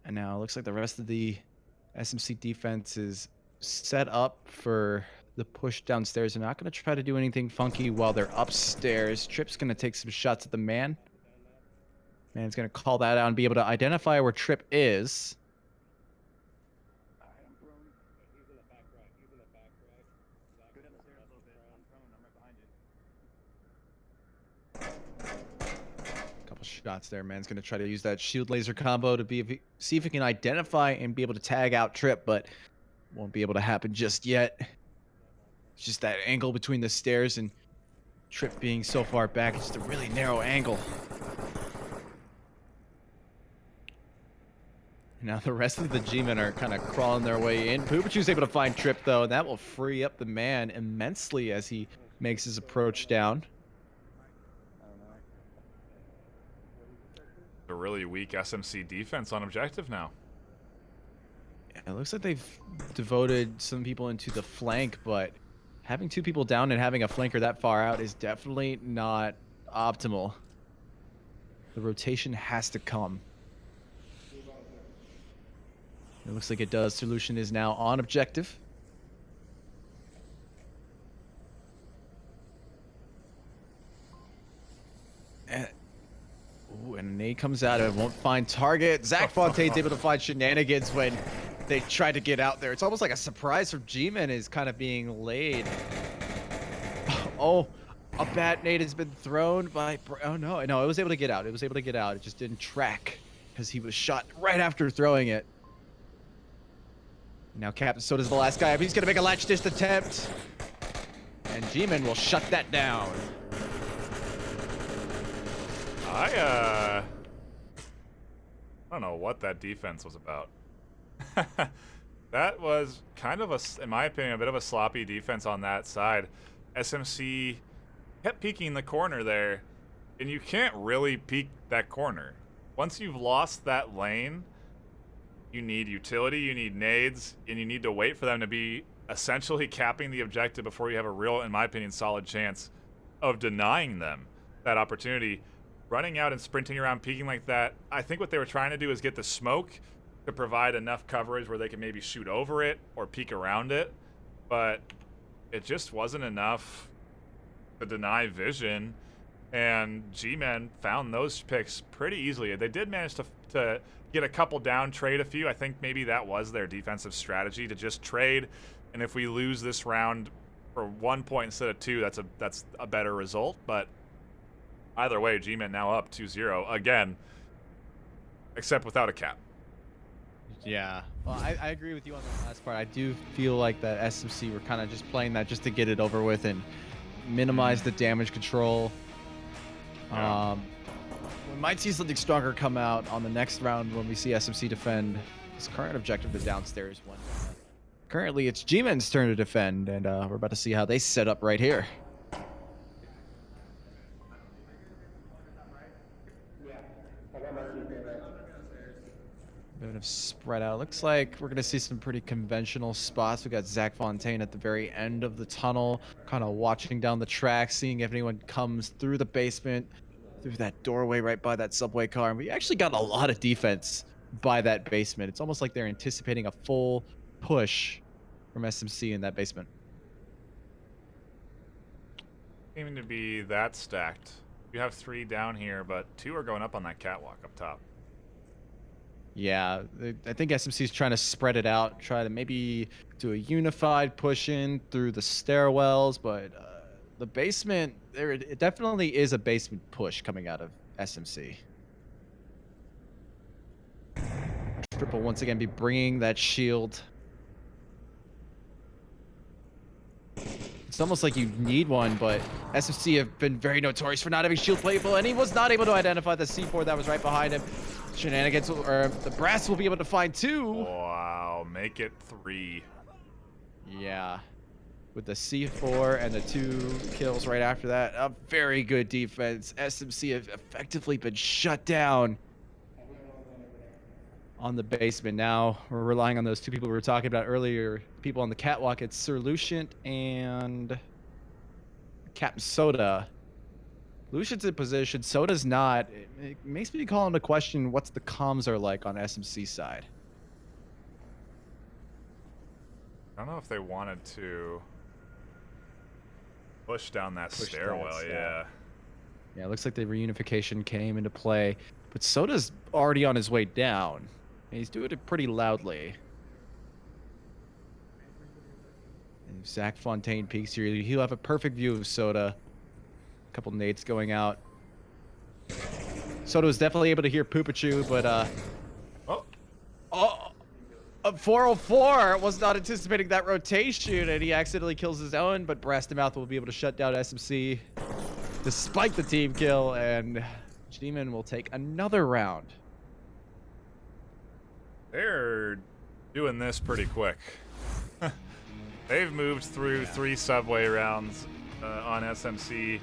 And now it looks like the rest of the SMC defense is set up for the push downstairs. They're not going to try to do anything funky while they're upstairs. Trip's going to take some shots at the man. Man's going to call that out and be able to identify where Trip is. Shots there. Man's gonna try to use that shield laser combo to see if he can identify and be able to tag out Trip, but won't be able to happen just yet. It's just that angle between the stairs and Trip being so far back. It's just a really narrow angle. Now the rest of the G-men are kind of crawling their way in. Poopachu's able to find Trip though, and that will free up the man immensely as he makes his approach down. A really weak SMC defense on objective now. It looks like they've devoted some people into the flank, but having two people down and having a flanker that far out is definitely not optimal. The rotation has to come. It looks like it does. Solution is now on objective. And a nade comes out and it won't find target. Zach Fontaine's able to find shenanigans when they try to get out there. It's almost like a surprise from G-Men is kind of being laid. Oh, a bad nade has been thrown by... Oh, no. No, it was able to get out. It was able to get out. It just didn't track because he was shot right after throwing it. Now Captain so does the last guy. He's going to make a latch disc attempt. And G-Men will shut that down. I don't know what that defense was about. That was kind of in my opinion, a bit of a sloppy defense on that side. SMC kept peeking the corner there, and you can't really peek that corner. Once you've lost that lane, you need utility, you need nades, and you need to wait for them to be essentially capping the objective before you have a real, in my opinion, solid chance of denying them that opportunity. Running out and sprinting around, peeking like that, I think what they were trying to do is get the smoke to provide enough coverage where they can maybe shoot over it or peek around it, but it just wasn't enough to deny vision, and G-Men found those picks pretty easily. They did manage to get a couple down, trade a few. I think maybe that was their defensive strategy, to just trade, and if we lose this round for 1 point instead of 2, that's a better result, but either way, G-Men now up 2-0 again, except without a cap. Yeah, well, I agree with you on the last part. I do feel like that SMC were kind of just playing that just to get it over with and minimize the damage control. Yeah. We might see something stronger come out on the next round when we see SMC defend his current objective, the downstairs one. Currently, it's G-Men's turn to defend, and we're about to see how they set up right here. Bit of spread out. Looks like we're going to see some pretty conventional spots. We got Zach Fontaine at the very end of the tunnel, kind of watching down the track, seeing if anyone comes through the basement, through that doorway right by that subway car. And we actually got a lot of defense by that basement. It's almost like they're anticipating a full push from SMC in that basement. Seeming to be that stacked. You have 3 down here, but 2 are going up on that catwalk up top. Yeah, I think SMC is trying to spread it out, try to maybe do a unified push in through the stairwells, but the basement, it definitely is a basement push coming out of SMC. Triple once again be bringing that shield. It's almost like you need one, but SMC have been very notorious for not having shield playable, and he was not able to identify the C4 that was right behind him. Shenanigans, or the brass will be able to find 2. Wow, make it 3. Yeah. With the C4 and the 2 kills right after that, a very good defense. SMC have effectively been shut down on the basement. Now we're relying on those 2 people we were talking about earlier, people on the catwalk. It's Sir Lucian and Captain Soda. Lucian's in position, Soda's not. It makes me call into question what's the comms are like on SMC side. I don't know if they wanted to push down that stairwell. Yeah. Yeah, it looks like the reunification came into play, but Soda's already on his way down. And he's doing it pretty loudly. And if Zach Fontaine peeks here, he'll have a perfect view of Soda. A couple nades going out. Soda was definitely able to hear Poopachu, but a 404 was not anticipating that rotation, and he accidentally kills his own, but Brass the Mouth will be able to shut down SMC despite the team kill, and G-Men will take another round. They're doing this pretty quick. They've moved through 3 subway rounds on SMC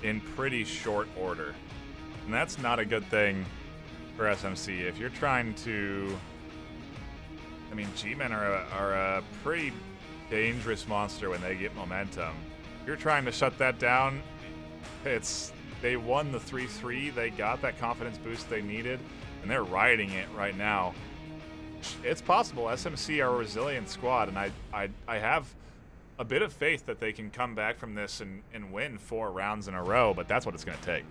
in pretty short order. And that's not a good thing for SMC. If you're trying to... I mean, G-Men are a pretty dangerous monster when they get momentum. If you're trying to shut that down, they won the 3-3. They got that confidence boost they needed, and they're riding it right now. It's possible. SMC are a resilient squad, and I have a bit of faith that they can come back from this and win 4 rounds in a row, but that's what it's going to take.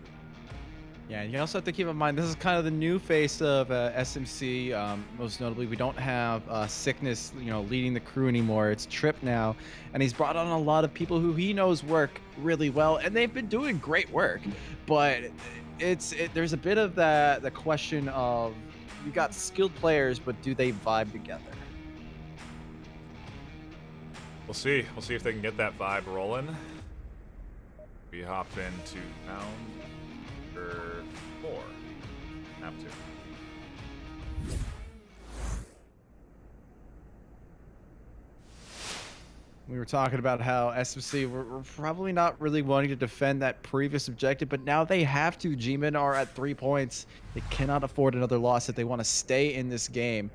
Yeah, you also have to keep in mind, this is kind of the new face of SMC. Most notably, we don't have Sickness, leading the crew anymore. It's Trip now, and he's brought on a lot of people who he knows work really well, and they've been doing great work. But there's a bit of the question of, you got skilled players, but do they vibe together? We'll see. We'll see if they can get that vibe rolling. We hop into round number 4. Have to. We were talking about how SMC were probably not really wanting to defend that previous objective, but now they have to. G-Men are at 3 points. They cannot afford another loss if they want to stay in this game.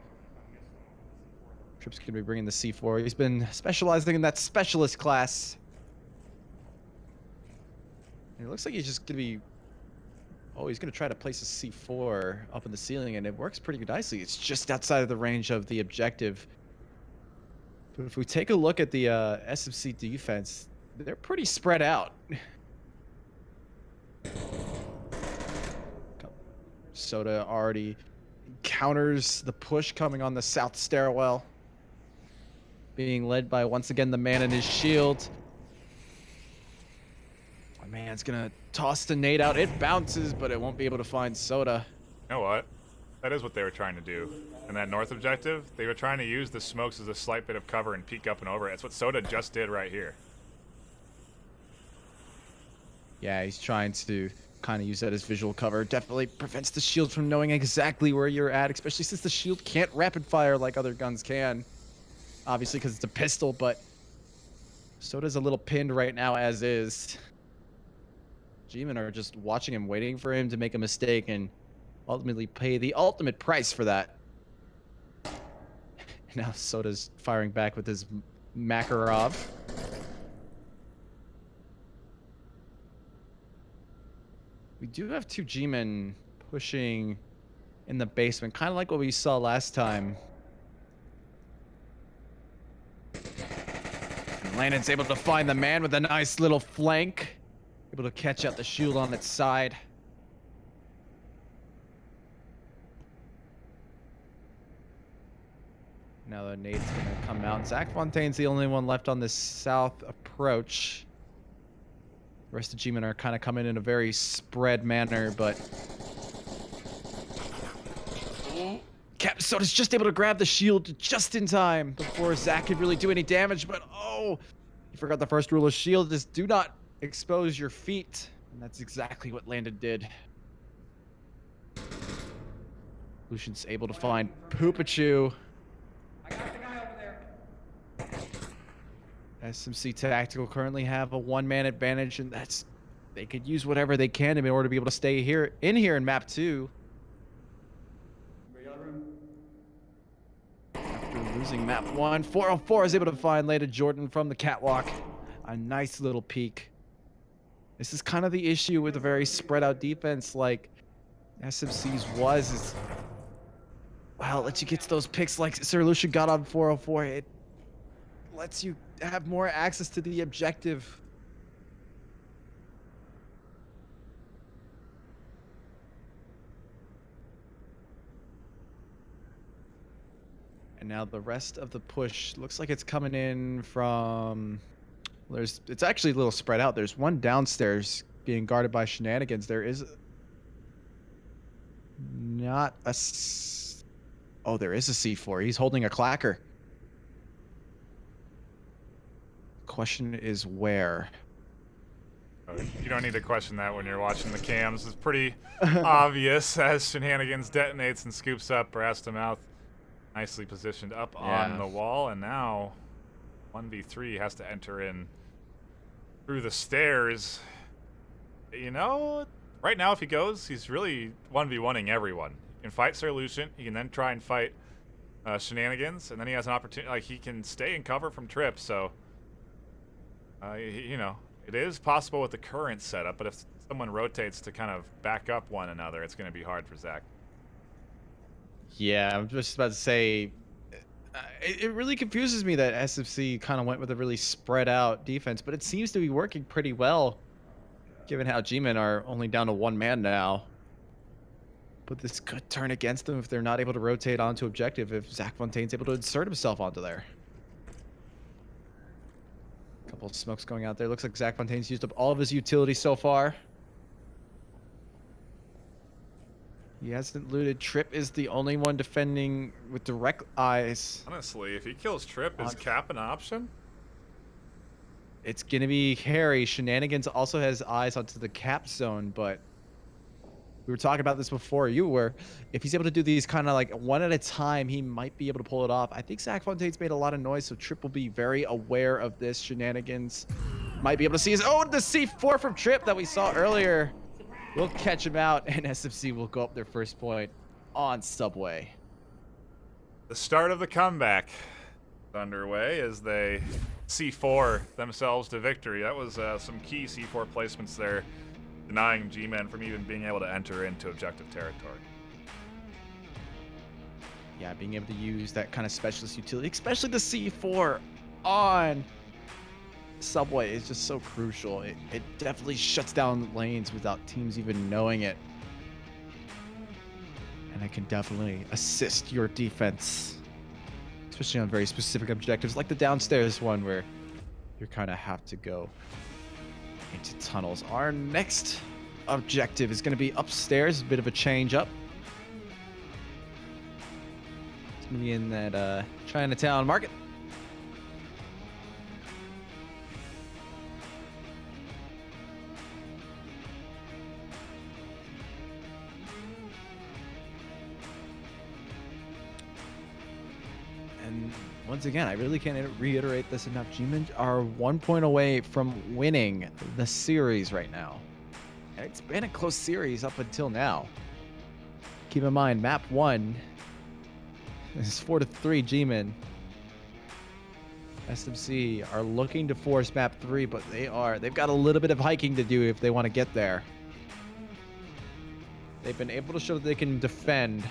Trip's going to be bringing the C4. He's been specializing in that specialist class. And it looks like he's just going to be... Oh, he's going to try to place a C4 up in the ceiling, and it works pretty nicely. It's just outside of the range of the objective. But if we take a look at the SMC defense, they're pretty spread out. Soda already counters the push coming on the south stairwell. Being led by, once again, the man in his shield. My man's gonna toss the nade out. It bounces, but it won't be able to find Soda. You know what? That is what they were trying to do. In that north objective, they were trying to use the smokes as a slight bit of cover and peek up and over. That's what Soda just did right here. Yeah, he's trying to kind of use that as visual cover. Definitely prevents the shield from knowing exactly where you're at, especially since the shield can't rapid fire like other guns can. Obviously, because it's a pistol, but Soda's a little pinned right now as is. G-Men are just watching him, waiting for him to make a mistake and ultimately pay the ultimate price for that. Now Soda's firing back with his Makarov. We do have 2 G-Men pushing in the basement, kind of like what we saw last time. And Landon's able to find the man with a nice little flank. Able to catch out the shield on its side. Now the nade's gonna come out. Zach Fontaine's the only one left on this south approach. The rest of G-Men are kind of coming in a very spread manner, but Captain Soda's just able to grab the shield just in time before Zach could really do any damage, but oh, you forgot the first rule of shield is do not expose your feet, and that's exactly what Landon did. Lucian's able to find Poopachu. I got the guy over there. SMC Tactical currently have a one-man advantage, and they could use whatever they can in order to be able to stay here in map 2. After losing map 1, 404 is able to find Leda Jordan from the catwalk. A nice little peek. This is kind of the issue with a very spread out defense like SMC's was. Well, it lets you get to those picks like Sir Lucian got on 404. It lets you have more access to the objective. And now the rest of the push looks like it's coming in from... It's actually a little spread out. There's one downstairs being guarded by Shenanigans. There is not a... Oh, there is a C4. He's holding a clacker. Question is where? You don't need to question that when you're watching the cams. It's pretty obvious as Shenanigans detonates and scoops up Brass to Mouth. Nicely positioned up on the wall, and now 1v3 has to enter in through the stairs. You know, right now if he goes, he's really 1v1ing everyone. He can fight Sir Lucian, he can then try and fight Shenanigans, and then he has an opportunity, like he can stay in cover from Trip, so you know, it is possible with the current setup, but if someone rotates to kind of back up one another, it's going to be hard for Zach. Yeah, I'm just about to say, it really confuses me that SFC kind of went with a really spread out defense, but it seems to be working pretty well, given how G-Men are only down to one man now. But this could turn against them if they're not able to rotate onto objective, if Zach Fontaine's able to insert himself onto there. A couple of smokes going out there. Looks like Zach Fontaine's used up all of his utility so far. He hasn't looted. Trip is the only one defending with direct eyes. Honestly, if he kills Trip, is Cap an option? It's going to be hairy. Shenanigans also has eyes onto the Cap zone, but we were talking about this before you were. If he's able to do these kind of like one at a time, he might be able to pull it off. I think Zach Fontaine's made a lot of noise, so Trip will be very aware of this. Shenanigans might be able to see his... Oh, the C4 from Trip that we saw earlier. We'll catch him out, and SMC will go up their first point on Subway. The start of the comeback is underway as they C4 themselves to victory. That was some key C4 placements there, denying G-Men from even being able to enter into objective territory. Yeah, being able to use that kind of specialist utility, especially the C4 on Subway, is just so crucial. It definitely shuts down lanes without teams even knowing it. And it can definitely assist your defense, especially on very specific objectives like the downstairs one where you kind of have to go into tunnels. Our next objective is going to be upstairs, a bit of a change up. It's going to be in that Chinatown market. And once again, I really can't reiterate this enough. G-Men are 1 point away from winning the series right now. And it's been a close series up until now. Keep in mind, map 1 is 4-3 G-Men. SMC are looking to force map 3, but they've got a little bit of hiking to do if they want to get there. They've been able to show that they can defend.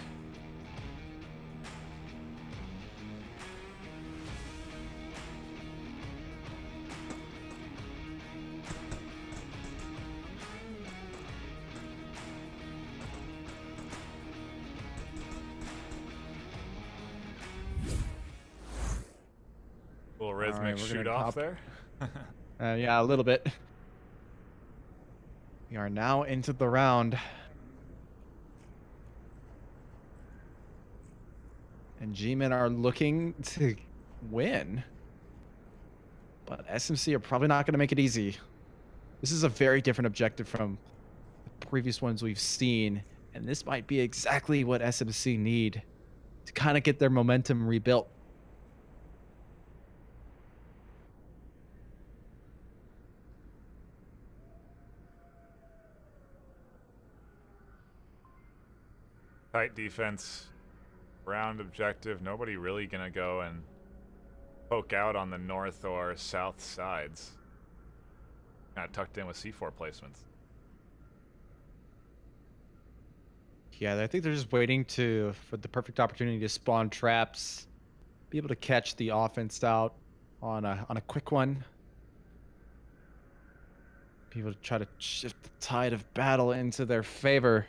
rhythmic we're gonna shoot off cop- there. Yeah, a little bit. We are now into the round. And G-Men are looking to win. But SMC are probably not going to make it easy. This is a very different objective from the previous ones we've seen. And this might be exactly what SMC need to kind of get their momentum rebuilt. Tight defense, round objective. Nobody really gonna go and poke out on the north or south sides. Kind of tucked in with C4 placements. Yeah, I think they're just waiting for the perfect opportunity to spawn traps, be able to catch the offense out on a quick one. Be able to try to shift the tide of battle into their favor.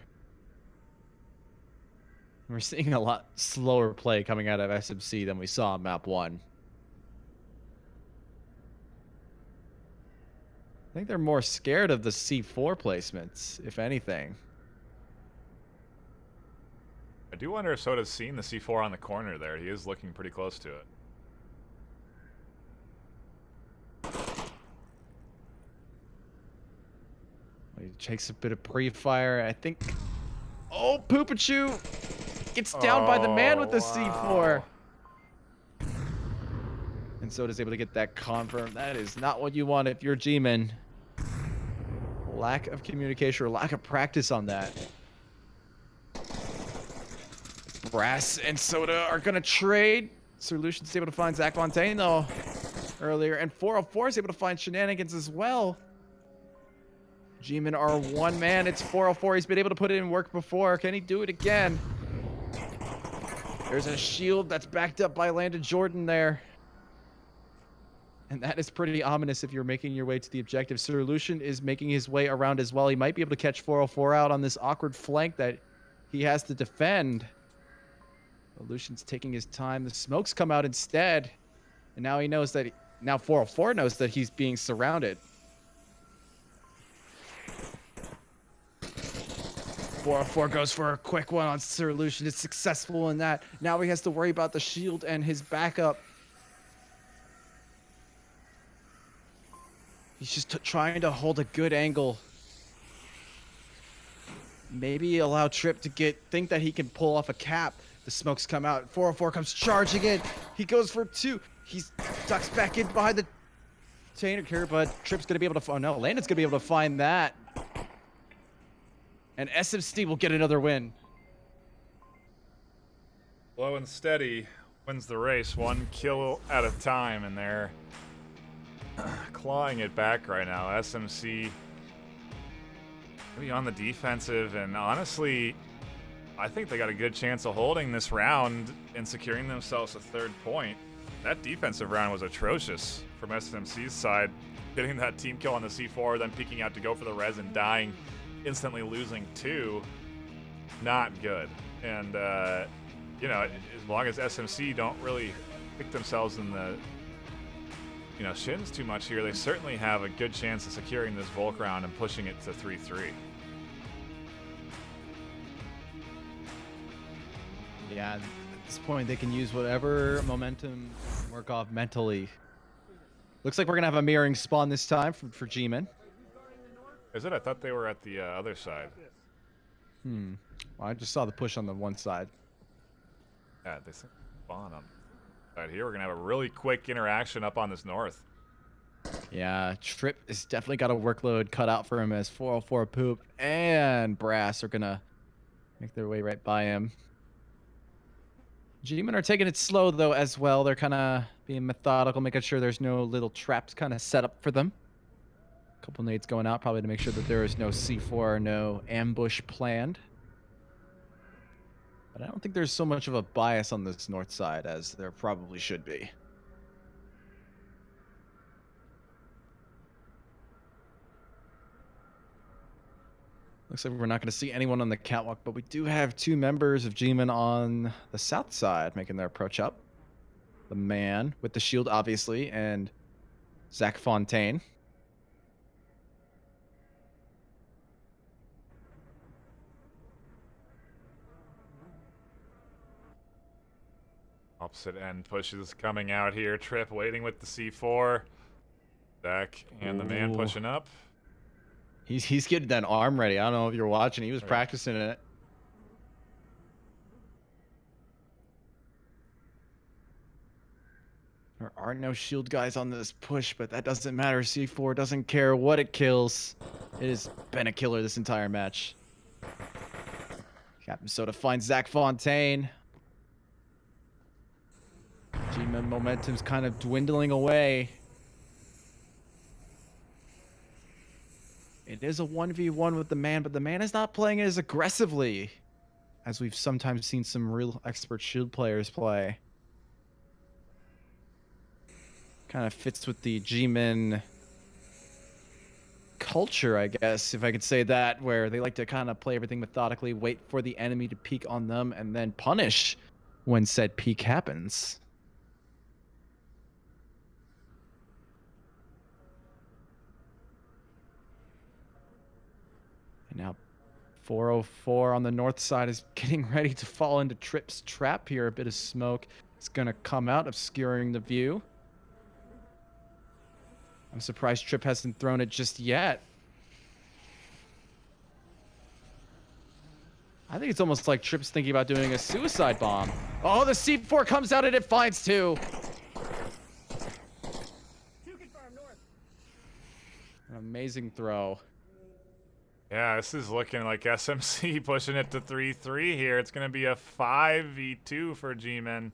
We're seeing a lot slower play coming out of SMC than we saw on map 1. I think they're more scared of the C4 placements, if anything. I do wonder if Soda's seen the C4 on the corner there. He is looking pretty close to it. He takes a bit of pre-fire, I think. Oh, Poopachu gets down by the man with the C4. And Soda's able to get that confirmed. That is not what you want if you're G-Men. Lack of communication or lack of practice on that. Brass and Soda are going to trade. Solution's able to find Zach Fontaine, though, earlier. And 404 is able to find Shenanigans as well. G-Men are one man. It's 404. He's been able to put it in work before. Can he do it again? There's a shield that's backed up by Landon Jordan there. And that is pretty ominous if you're making your way to the objective. Solution is making his way around as well. He might be able to catch 404 out on this awkward flank that he has to defend. Solution's taking his time. The smokes come out instead. And now he knows that... now 404 knows that he's being surrounded. 404 goes for a quick one on Solution. Is successful in that. Now he has to worry about the shield and his backup. He's just trying to hold a good angle. Maybe allow Trip to think that he can pull off a cap. The smokes come out. 404 comes charging in. He goes for 2. He ducks back in behind the container here, but Trip's going to be able to... oh, no. Landon's going to be able to find that. And SMC will get another win. Slow and steady wins the race, 1 kill at a time, and they're clawing it back right now. SMC maybe on the defensive, and honestly, I think they got a good chance of holding this round and securing themselves a 3rd point. That defensive round was atrocious from SMC's side, getting that team kill on the C4, then peeking out to go for the res and dying, instantly losing 2. Not good. And you know, as long as SMC don't really pick themselves in the shins too much here, they certainly have a good chance of securing this Volk round and pushing it to 3-3. Yeah, at this point they can use whatever momentum work off mentally. Looks like we're gonna have a mirroring spawn this time for G-Men. Is it? I thought they were at the other side. Well, I just saw the push on the one side. Yeah, they spawn on the side here. We're gonna have a really quick interaction up on this north. Yeah, Trip has definitely got a workload cut out for him as 404 Poop and Brass are gonna make their way right by him. G-Men are taking it slow though as well. They're kind of being methodical, making sure there's no little traps kind of set up for them. A couple nades going out probably to make sure that there is no C4, no ambush planned. But I don't think there's so much of a bias on this north side as there probably should be. Looks like we're not going to see anyone on the catwalk, but we do have 2 members of G-Men on the south side making their approach up. the man with the shield, obviously, and Zach Fontaine. Opposite end pushes coming out here. Trip waiting with the C4. Zach and the man pushing up. He's getting that arm ready. I don't know if you're watching. He was practicing it. There are no shield guys on this push, but that doesn't matter. C4 doesn't care what it kills. It has been a killer this entire match. Captain Soda finds Zach Fontaine. G-Men momentum's kind of dwindling away. It is a 1v1 with the man, but the man is not playing as aggressively as we've sometimes seen some real expert shield players play. Kind of fits with the G-Men culture, I guess, if I could say that, where they like to kind of play everything methodically, wait for the enemy to peek on them, and then punish when said peek happens. And now 404 on the north side is getting ready to fall into Trip's trap here. A bit of smoke is going to come out, obscuring the view. I'm surprised Trip hasn't thrown it just yet. I think it's almost like Trip's thinking about doing a suicide bomb. Oh, the C4 comes out and it finds two. An amazing throw. Yeah, this is looking like SMC pushing it to 3-3 here. It's going to be a 5v2 for G-Men.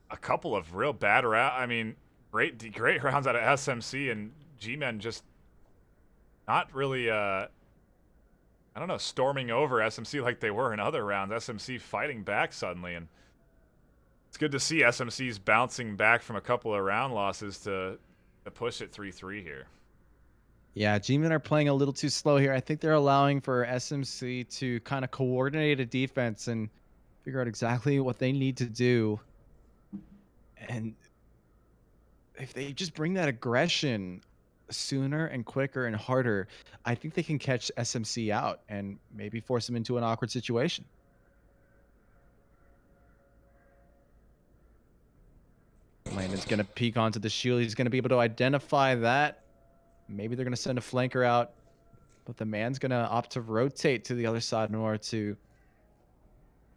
A couple of real bad rounds. I mean, great rounds out of SMC, and G-Men just not really, I don't know, storming over SMC like they were in other rounds. SMC fighting back suddenly, and it's good to see SMC's bouncing back from a couple of round losses to push it 3-3 here. Yeah, G-Men are playing a little too slow here. I think they're allowing for SMC to kind of coordinate a defense and figure out exactly what they need to do. And if they just bring that aggression sooner and quicker and harder, I think they can catch SMC out and maybe force them into an awkward situation. Landon's going to peek onto the shield. He's going to be able to identify that. Maybe they're going to send a flanker out, but the man's going to opt to rotate to the other side in order to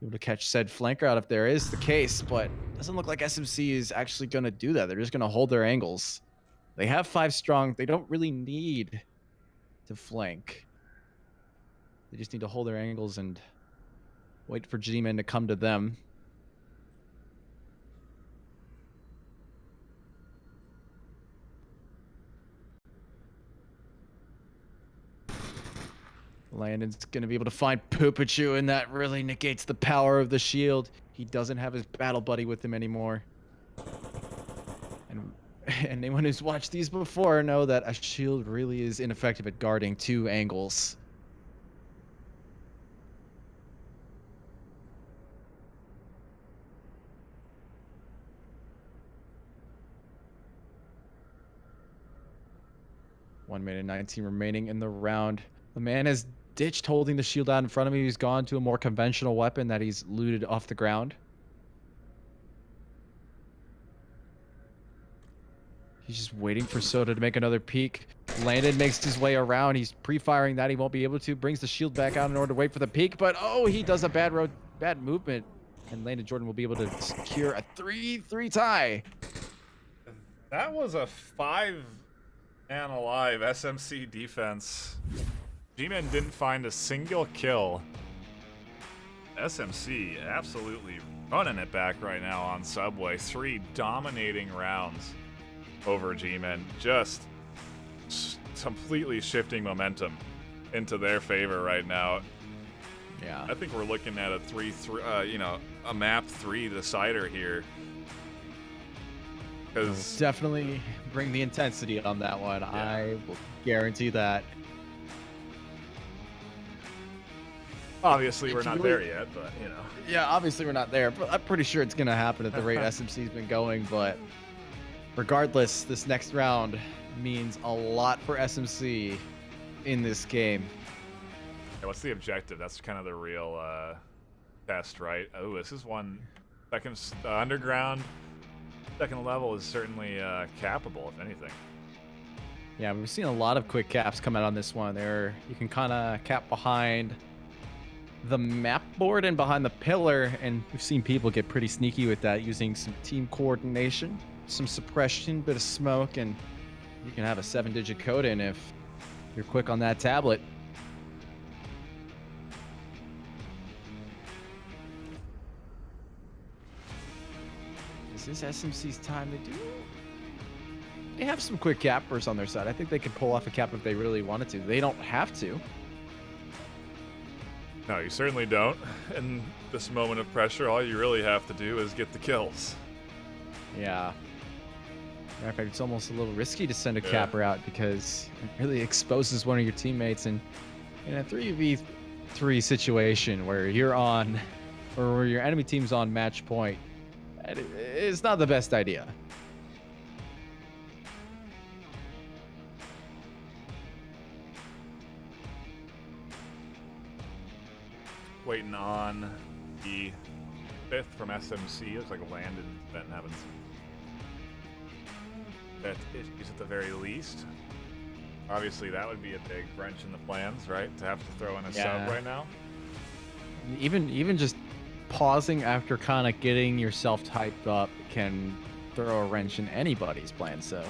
be able to catch said flanker out if there is the case, but it doesn't look like SMC is actually going to do that. They're just going to hold their angles. They have 5 strong. They don't really need to flank. They just need to hold their angles and wait for G-Men to come to them. Landon's going to be able to find Poopachu, and that really negates the power of the shield. He doesn't have his battle buddy with him anymore. And anyone who's watched these before know that a shield really is ineffective at guarding 2 angles. One minute 19 remaining in the round. The man has ditched holding the shield out in front of him. He's gone to a more conventional weapon that he's looted off the ground. He's just waiting for Soda to make another peek. Landon makes his way around. He's pre-firing that. He won't be able to. Brings the shield back out in order to wait for the peek. But, oh, he does a bad movement. And Landon Jordan will be able to secure a 3-3 tie. That was a 5-man alive SMC defense. G-Men didn't find a single kill. SMC absolutely running it back right now on Subway. 3 dominating rounds over G-Men. Just completely shifting momentum into their favor right now. Yeah. I think we're looking at a 3-3, a map 3 decider here. Because definitely bring the intensity on that one. Yeah. I will guarantee that. Obviously, we're It's not really- there yet, but you know. Yeah, obviously we're not there, but I'm pretty sure it's gonna happen at the rate SMC's been going. But regardless, this next round means a lot for SMC in this game. Yeah, what's the objective? That's kind of the real test, right? Oh, this is one second underground. Second level is certainly cappable, if anything. Yeah, we've seen a lot of quick caps come out on this one. You can kind of cap behind the map board and behind the pillar, and we've seen people get pretty sneaky with that using some team coordination, some suppression, bit of smoke, and you can have a 7-digit code in if you're quick on that tablet. Is this SMC's time to do? They have some quick cappers on their side. I think they could pull off a cap if they really wanted to. They don't have to. No, you certainly don't. In this moment of pressure, all you really have to do is get the kills. Yeah. Matter of fact, it's almost a little risky to send a capper out because it really exposes one of your teammates. And in a 3v3 situation where you're on, or where your enemy team's on match point, it's not the best idea. Waiting on the 5th from SMC. Looks like Landon been having some issues at the very least. Obviously, that would be a big wrench in the plans, right? To have to throw in a sub right now. Even just pausing after kind of getting yourself typed up can throw a wrench in anybody's plan. So,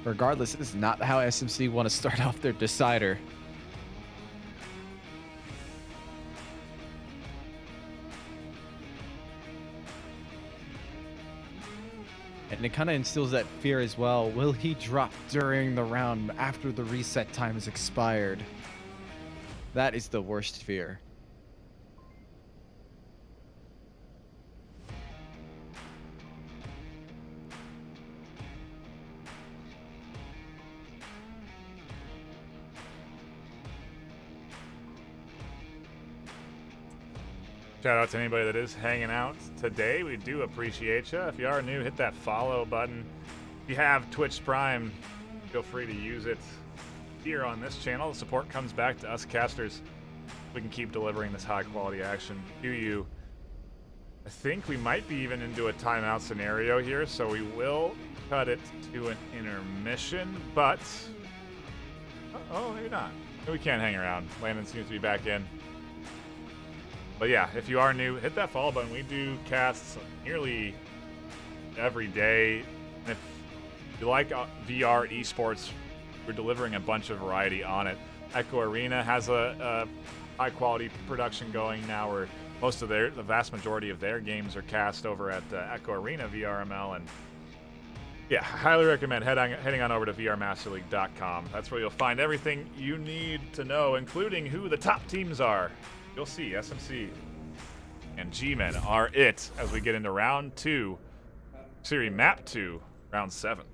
regardless, this is not how SMC want to start off their decider. And it kind of instills that fear as well. Will he drop during the round after the reset time has expired? That is the worst fear. Shout out to anybody that is hanging out today. We do appreciate you. If you are new, hit that follow button. If you have Twitch Prime, feel free to use it here on this channel. The support comes back to us casters. We can keep delivering this high quality action to you. I think we might be even into a timeout scenario here, so we will cut it to an intermission, but oh, maybe not. We can't hang around. Landon seems to be back in. But yeah, if you are new, hit that follow button. We do casts nearly every day. And if you like VR esports, we're delivering a bunch of variety on it. Echo Arena has a high quality production going now, where the vast majority of their games are cast over at Echo Arena VRML. And yeah, highly recommend heading on over to vrmasterleague.com. That's where you'll find everything you need to know, including who the top teams are. You'll see SMC and G-Men are it as we get into round 2, series map 2, round 7.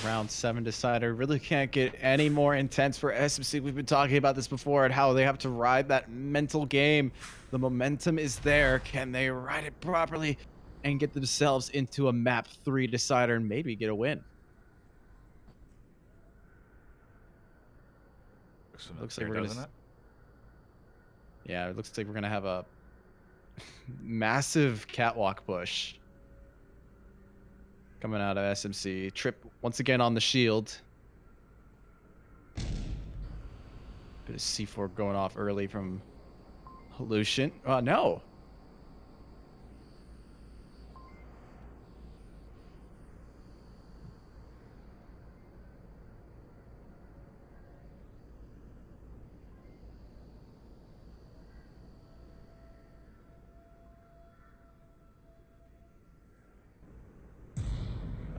Round 7 decider really can't get any more intense for SMC. We've been talking about this before and how they have to ride that mental game. The momentum is there. Can they ride it properly and get themselves into a map 3 decider and maybe get a win? Looks like we're gonna. Doesn't it? Yeah, it looks like we're gonna have a massive catwalk push coming out of SMC. Trip once again on the shield. Bit of C4 going off early from Lucian. No.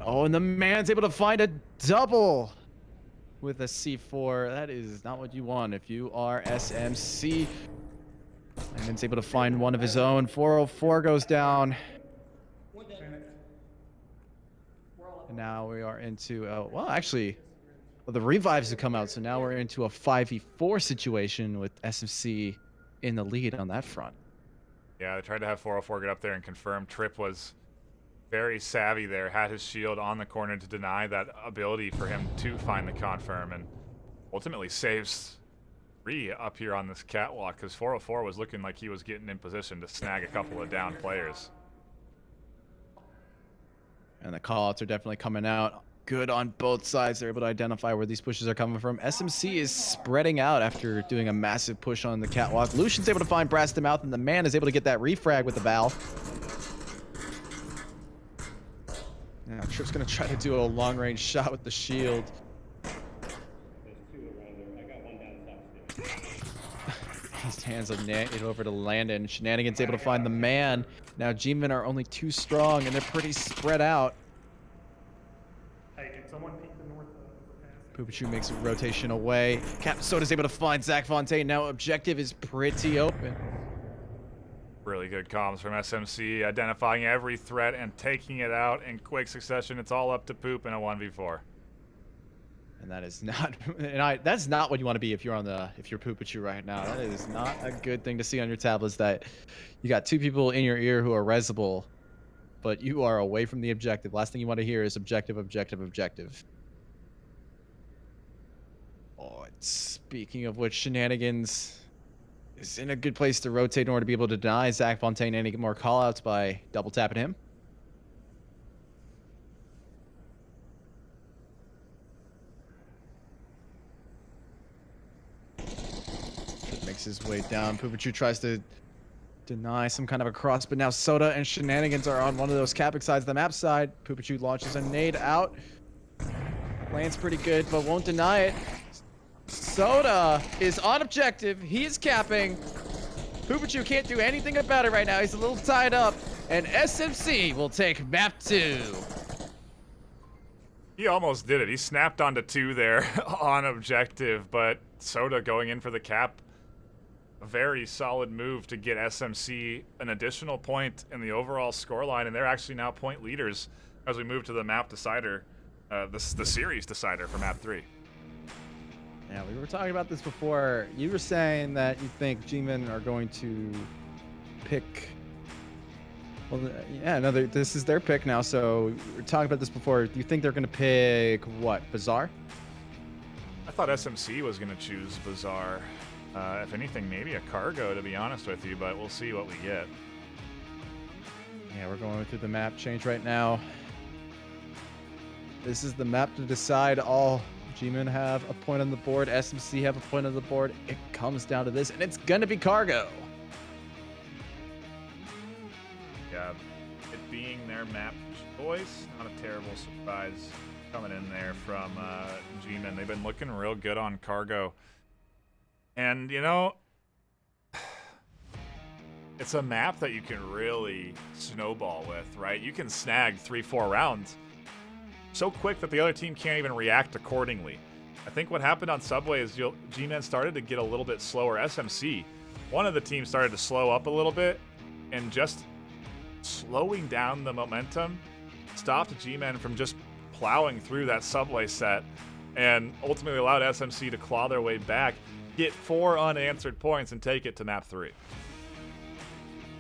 Oh, and the man's able to find a double with a C4. That is not what you want if you are SMC. And man's able to find one of his own. 404 goes down. And now we are into, well, actually, Well, the revives have come out, so now we're into a 5v4 situation with SMC in the lead on that front. Yeah, they tried to have 404 get up there and confirm. Trip was very savvy there, had his shield on the corner to deny that ability for him to find the confirm, and ultimately saves 3 up here on this catwalk, because 404 was looking like he was getting in position to snag a couple of down players. And the callouts are definitely coming out good on both sides. They're able to identify where these pushes are coming from. SMC is spreading out after doing a massive push on the catwalk. Lucian's able to find Brass to Mouth, and the man is able to get that refrag with the Val. Now Trip's gonna try to do a long-range shot with the shield. His hands are it over to Landon. Shenanigans able to find the man. Now G-Men are only 2 strong, and they're pretty spread out. Hey, can someone peek the north Pupichu makes a rotation away. Captain Soda's able to find Zach Fontaine. Now objective is pretty open. Really good comms from SMC, identifying every threat and taking it out in quick succession. It's all up to Poop in a 1v4. And that is not, that's not what you want to be if you're Pupichu right now. That is not a good thing to see on your tablets, that you got 2 people in your ear who are resable, but you are away from the objective. Last thing you want to hear is objective, objective, objective. Oh, and speaking of which, Shenanigans is in a good place to rotate in order to be able to deny Zach Fontaine any more callouts by double tapping him. Makes his way down. Pupichu tries to deny some kind of a cross, but now Soda and Shenanigans are on one of those capping sides of the map side. Pupichu launches a nade out. Lands pretty good, but won't deny it. Soda is on objective. He is capping. Pupichu can't do anything about it right now. He's a little tied up, and SMC will take map 2. He almost did it. He snapped onto 2 there on objective, but Soda going in for the cap. A very solid move to get SMC an additional point in the overall scoreline, and they're actually now point leaders as we move to the map decider, the series decider for map 3. Yeah, we were talking about this before. You were saying that you think G-Men are going to pick. Well, yeah, no, this is their pick now. So we were talking about this before. Do you think they're going to pick what? Bazaar? I thought SMC was going to choose Bazaar. If anything, maybe a cargo, to be honest with you, but we'll see what we get. Yeah, we're going through the map change right now. This is the map to decide. All G-Men have a point on the board. SMC have a point on the board. It comes down to this, and it's going to be cargo. Yeah, it being their map choice, not a terrible surprise coming in there from G-Men. They've been looking real good on cargo. And, you know, it's a map that you can really snowball with, right? You can snag 3-4 rounds so quick that the other team can't even react accordingly. I think what happened on Subway is G-Men started to get a little bit slower. SMC, one of the teams started to slow up a little bit, and just slowing down the momentum stopped G-Men from just plowing through that Subway set, and ultimately allowed SMC to claw their way back, get 4 unanswered points, and take it to map 3.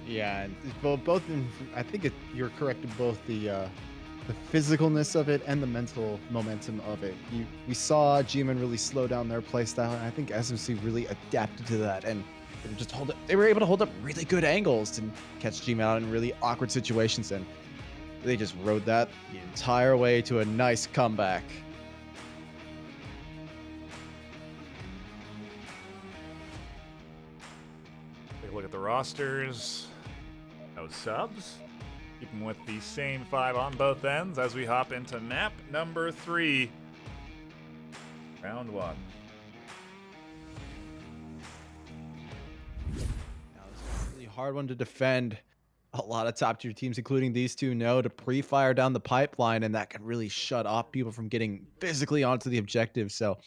Yeah, both. I think you're correct in both the physicalness of it and the mental momentum of it. We saw G-Men really slow down their playstyle, and I think SMC really adapted to that, and they were able to hold up really good angles and catch G-Men out in really awkward situations, and they just rode that the entire way to a nice comeback. Take a look at the rosters. No subs. Keeping with the same 5 on both ends as we hop into map number 3. Round 1. Now, this is a really hard one to defend. A lot of top tier teams, including these two, know to pre-fire down the pipeline, and that can really shut off people from getting physically onto the objective. So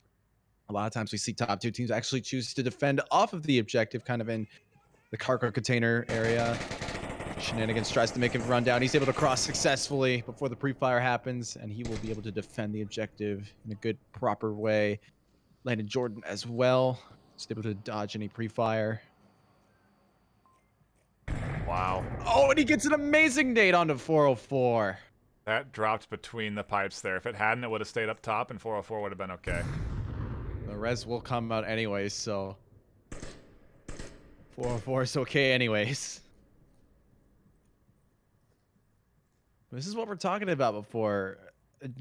a lot of times we see top tier teams actually choose to defend off of the objective, kind of in the cargo container area. Shenanigans tries to make him run down. He's able to cross successfully before the pre-fire happens, and he will be able to defend the objective in a good, proper way. Landon Jordan as well. Just able to dodge any pre-fire. Wow. Oh, and he gets an amazing nade onto 404. That dropped between the pipes there. If it hadn't, it would have stayed up top, and 404 would have been okay. The res will come out anyways, so 404 is okay anyways. This is what we're talking about before.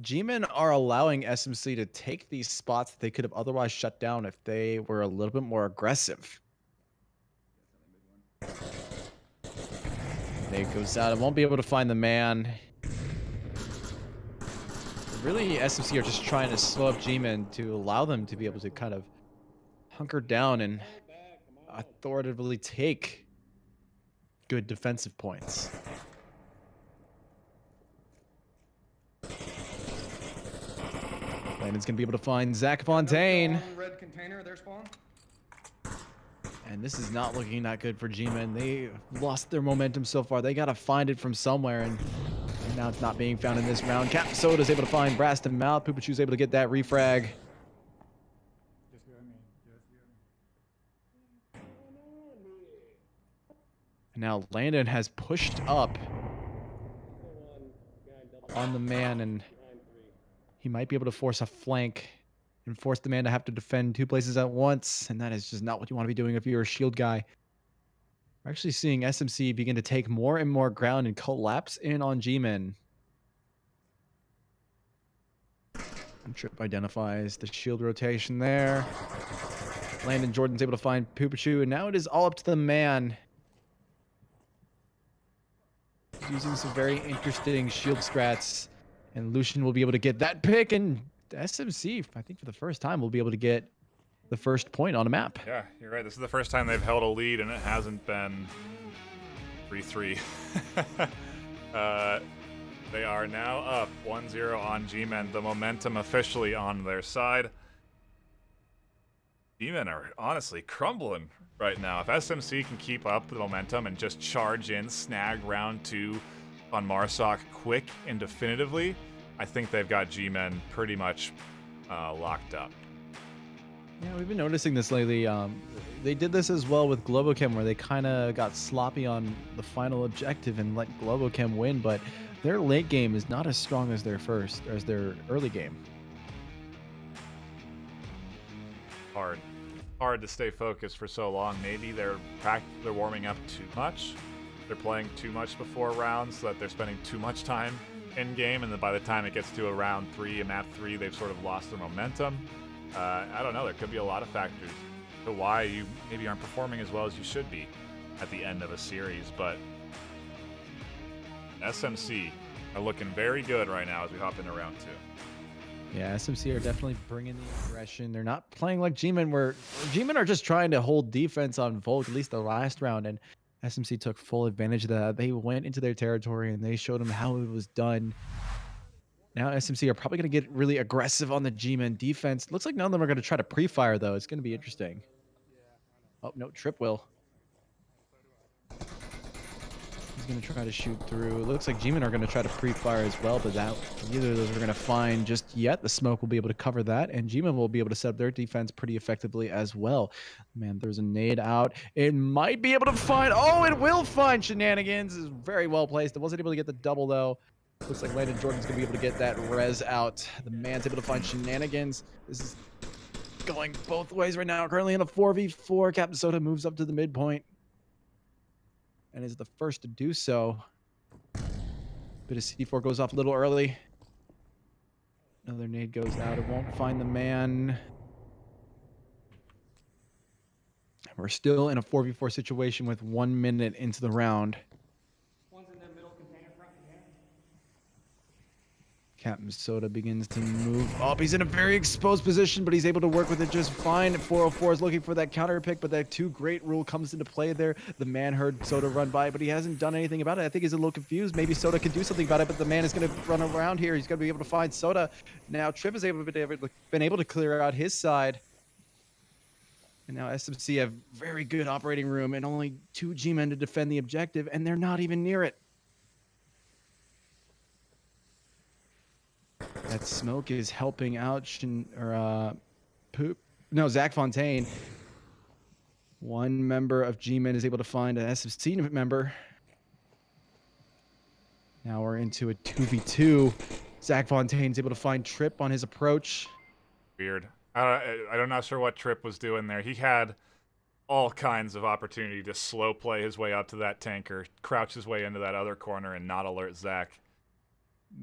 G-Men are allowing SMC to take these spots that they could have otherwise shut down if they were a little bit more aggressive. Nade goes out. It won't be able to find the man. Really, SMC are just trying to slow up G-Men to allow them to be able to kind of hunker down and authoritatively take good defensive points. Landon's going to be able to find Zach Fontaine. Red container, their spawn. And this is not looking that good for G-Men. They lost their momentum so far. They got to find it from somewhere, and now it's not being found in this round. Captain Soda's able to find Braston Mouth. Poopachu's able to get that refrag. And now Landon has pushed up on the man, and he might be able to force a flank and force the man to have to defend two places at once, and that is just not what you want to be doing if you're a shield guy. We're actually seeing SMC begin to take more and more ground and collapse in on G-Men. And Trip identifies the shield rotation there. Landon Jordan's able to find Poopachu, and now it is all up to the man. He's using some very interesting shield strats, and Lucian will be able to get that pick, and SMC, I think for the first time, will be able to get the first point on a map. Yeah, you're right. This is the first time they've held a lead, and it hasn't been 3-3. They are now up 1-0 on G-Men. The momentum officially on their side. G-Men are honestly crumbling right now. If SMC can keep up the momentum and just charge in, snag round 2 on Marsoc quick and definitively, I think they've got G-Men pretty much locked up. Yeah, we've been noticing this lately. They did this as well with Globochem, where they kind of got sloppy on the final objective and let Globochem win, but their late game is not as strong as their early game. Hard to stay focused for so long. Maybe they're warming up too much. They're playing too much before rounds, so that they're spending too much time in game, and then by the time it gets to a round 3, a map 3, they've sort of lost their momentum. I don't know. There could be a lot of factors to why you maybe aren't performing as well as you should be at the end of a series, but SMC are looking very good right now as we hop into round 2. Yeah, SMC are definitely bringing the aggression. They're not playing like G-Men, where G-Men are just trying to hold defense on Volk, at least the last round, and SMC took full advantage of that. They went into their territory and they showed them how it was done. Now SMC are probably going to get really aggressive on the G-Men defense. Looks like none of them are going to try to pre-fire, though. It's going to be interesting. Oh, no, Trip will. He's going to try to shoot through. It looks like G-Men are going to try to pre-fire as well, but neither of those are going to find just yet. The smoke will be able to cover that, and G-Men will be able to set up their defense pretty effectively as well. Man, there's a nade out. It might be able to find... Oh, it will find Shenanigans. Is very well placed. It wasn't able to get the double, though. Looks like Landon Jordan's going to be able to get that res out. The man's able to find Shenanigans. This is going both ways right now. Currently in a 4v4. Captain Soda moves up to the midpoint and is the first to do so. Bit of C4 goes off a little early. Another nade goes out. It won't find the man. We're still in a 4v4 situation with 1 minute into the round. One's in the middle container, front container. Captain Soda begins to move up. He's in a very exposed position, but he's able to work with it just fine. 404 is looking for that counter pick, but that 2 great rule comes into play there. The man heard Soda run by, but he hasn't done anything about it. I think he's a little confused. Maybe Soda can do something about it, but the man is going to run around here. He's going to be able to find Soda. Now Trip has been able to clear out his side. And now SMC have very good operating room and only 2 G-men to defend the objective, and they're not even near it. That smoke is helping out Zach Fontaine. One member of G-men is able to find an SMC member. Now we're into a 2v2. Zach Fontaine's able to find Trip on his approach. Weird. I'm not sure what Trip was doing there. He had all kinds of opportunity to slow play his way up to that tanker, crouch his way into that other corner, and not alert Zach.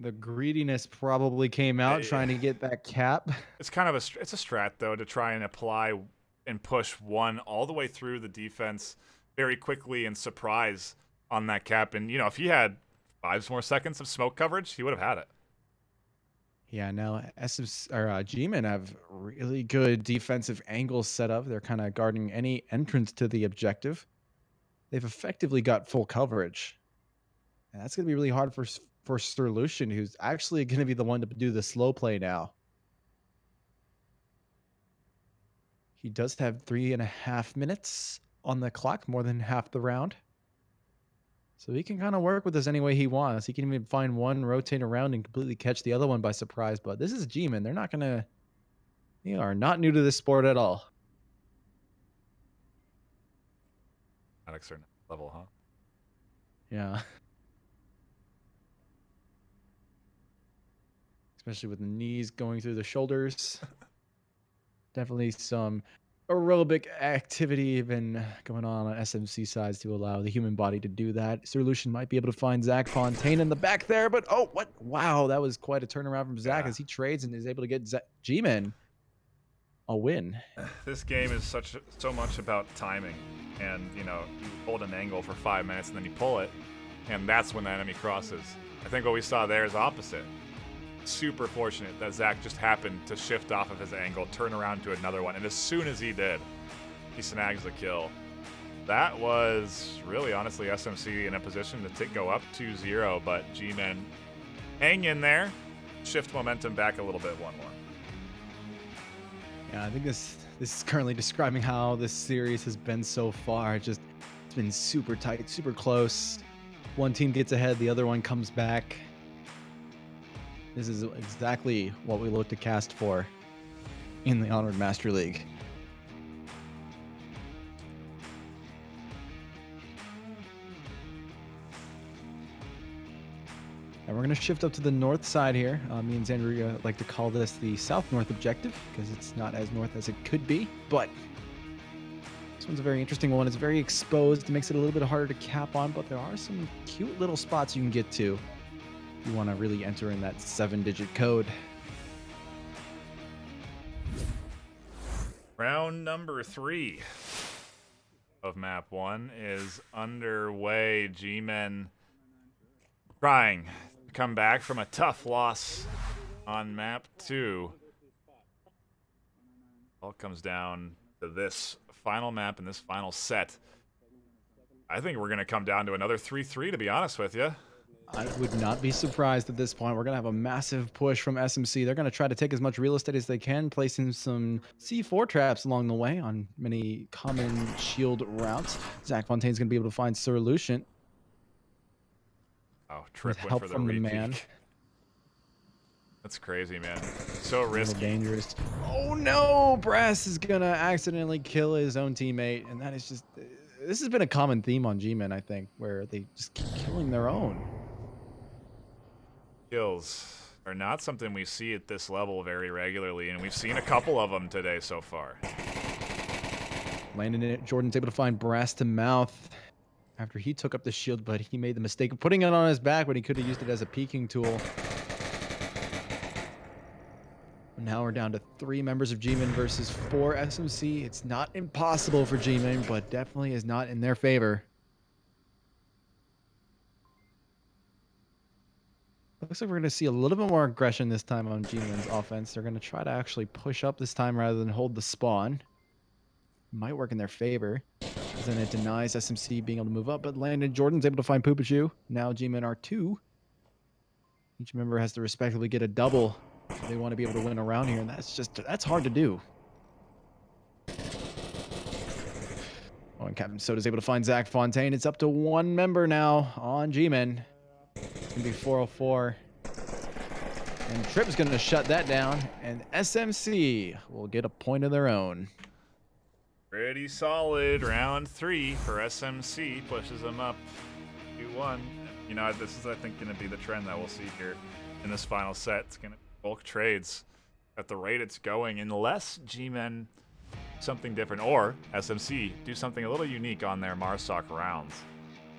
The greediness probably came out trying to get that cap. It's kind of it's a strat, though, to try and apply and push one all the way through the defense very quickly and surprise on that cap. And, you know, if he had 5 more seconds of smoke coverage, he would have had it. Yeah, now G-men have really good defensive angles set up. They're kind of guarding any entrance to the objective. They've effectively got full coverage. And that's going to be really hard for Sir Lucian, who's actually going to be the one to do the slow play now. He does have 3.5 minutes on the clock, more than half the round. So he can kind of work with this any way he wants. He can even find one, rotate around, and completely catch the other one by surprise. But this is G-men. They're not going to... They are not new to this sport at all. Alex are level, huh? Yeah. Especially with the knees going through the shoulders. Definitely some aerobic activity been going on SMC sides to allow the human body to do that. Sir Lucian might be able to find Zach Fontaine in the back there, but oh, what? Wow, that was quite a turnaround from Zach as he trades and is able to get G-men a win. This game is so much about timing, and you know, you hold an angle for 5 minutes and then you pull it, and that's when the enemy crosses. I think what we saw there is opposite. Super fortunate that Zach just happened to shift off of his angle, turn around to another one, and as soon as he did, he snags the kill. That was really, honestly, SMC in a position to go up 2-0, but G-men hang in there, shift momentum back a little bit, 1-1. Yeah, I think this is currently describing how this series has been so far. It's been super tight, super close. One team gets ahead, the other one comes back. This is exactly what we look to cast for in the Onward Master League. And we're going to shift up to the north side here. Me and Xandria like to call this the south-north objective because it's not as north as it could be. But this one's a very interesting one. It's very exposed. It makes it a little bit harder to cap on, but there are some cute little spots you can get to. You want to really enter in that 7-digit code. Round number 3 of map 1 is underway. G-men trying to come back from a tough loss on map 2. All comes down to this final map and this final set. I think we're going to come down to another 3-3, to be honest with you. I would not be surprised at this point. We're going to have a massive push from SMC. They're going to try to take as much real estate as they can, placing some C4 traps along the way on many common shield routes. Zach Fontaine's going to be able to find Sir Lucian. Oh, Trip with help for the from repeat. the man. That's crazy, man. So risky. Dangerous. Oh no! Brass is going to accidentally kill his own teammate, and that is just... This has been a common theme on G-men, I think, where they just keep killing their own. Kills are not something we see at this level very regularly, and we've seen a couple of them today so far. Jordan's able to find Brass to mouth after he took up the shield, but he made the mistake of putting it on his back when he could have used it as a peeking tool. Now we're down to 3 members of G-men versus 4 SMC. It's not impossible for G-men, but definitely is not in their favor. Looks like we're going to see a little bit more aggression this time on G-men's offense. They're going to try to actually push up this time rather than hold the spawn. Might work in their favor. Then it denies SMC being able to move up, but Landon Jordan's able to find Poopachu. Now G-men are 2. Each member has to respectively get a double. They want to be able to win around here, and that's hard to do. Oh, and Captain Soda's able to find Zach Fontaine. It's up to 1 member now on G-Men. It's going to be 404. And Trip's going to shut that down. And SMC will get a point of their own. Pretty solid. Round 3 for SMC. Pushes them up 2-1. You know, this is, I think, going to be the trend that we'll see here in this final set. It's going to be bulk trades at the rate it's going, unless G-Men something different, or SMC do something a little unique on their Marsoc rounds.